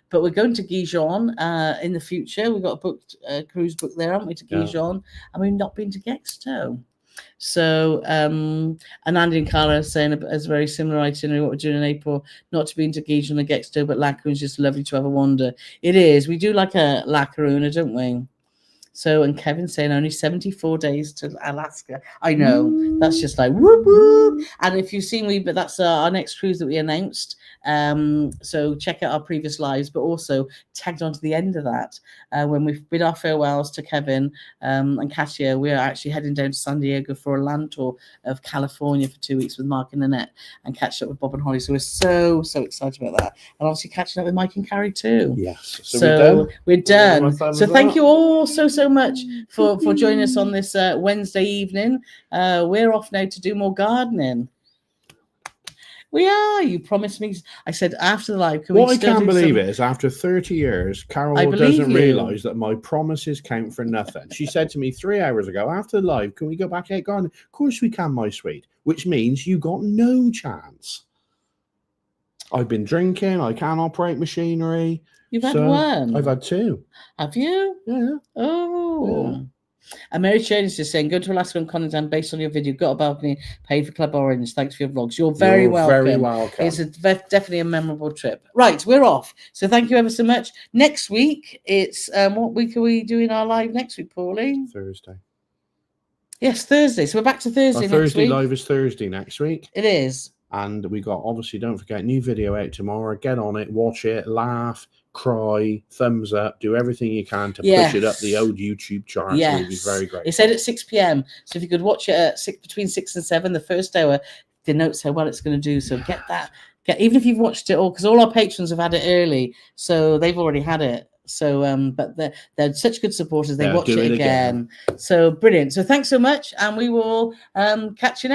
but we're going to Gijon in the future. We've got a booked cruise book there, haven't we, to Gijon, and we've not been to Gexto. So, and Andy and Carla are saying as a very similar itinerary what we're doing in April, not to be into Gijon and Gexto, but La Caruna is just lovely to have a wander. It is. We do like a La Caruna, don't we? So, and Kevin's saying only 74 days to Alaska. I know, that's just like whoop whoop. And if you've seen but that's our next cruise that we announced. So check out our previous lives, but also tagged on to the end of that when we've bid our farewells to Kevin and Katia. We are actually heading down to San Diego for a land tour of California for 2 weeks with Mark and Annette, and catch up with Bob and Holly. So we're so excited about that, and obviously catching up with Mike and Carrie too. Yes. So we're done. So thank you all so much for joining us on this Wednesday evening. We're off now to do more gardening. We are. You promised me. I said after the live. What I can't believe is after 30 years, Carole doesn't realise that my promises count for nothing. She said to me 3 hours ago, after the live, can we go back out gardening? Of course we can, my sweet. Which means you got no chance. I've been drinking. I can't operate machinery. You've had one. I've had two. Have you? Yeah. Oh. Yeah. And Mary Shane is just saying, go to Alaska and Conradine based on your video. Got a balcony, paid for Club Orange. Thanks for your vlogs. You're very welcome. Very welcome. It's definitely a memorable trip. Right, we're off. So thank you ever so much. Next week, it's what week are we doing our live next week, Pauline? Thursday. Yes, Thursday. So we're back to Thursday next week. Thursday live is Thursday next week. It is. And we got, obviously, don't forget, new video out tomorrow. Get on it, watch it, laugh, cry, thumbs up, do everything you can to push it up the old YouTube charts. Yes. We'll be very great. It said at 6 p.m. So if you could watch it at between 6 and 7, the first hour, denotes how well it's going to do. So get that. Even if you've watched it all, because all our patrons have had it early, so they've already had it. So, but they're such good supporters. They watch it again. So brilliant. So thanks so much, and we will catch you next.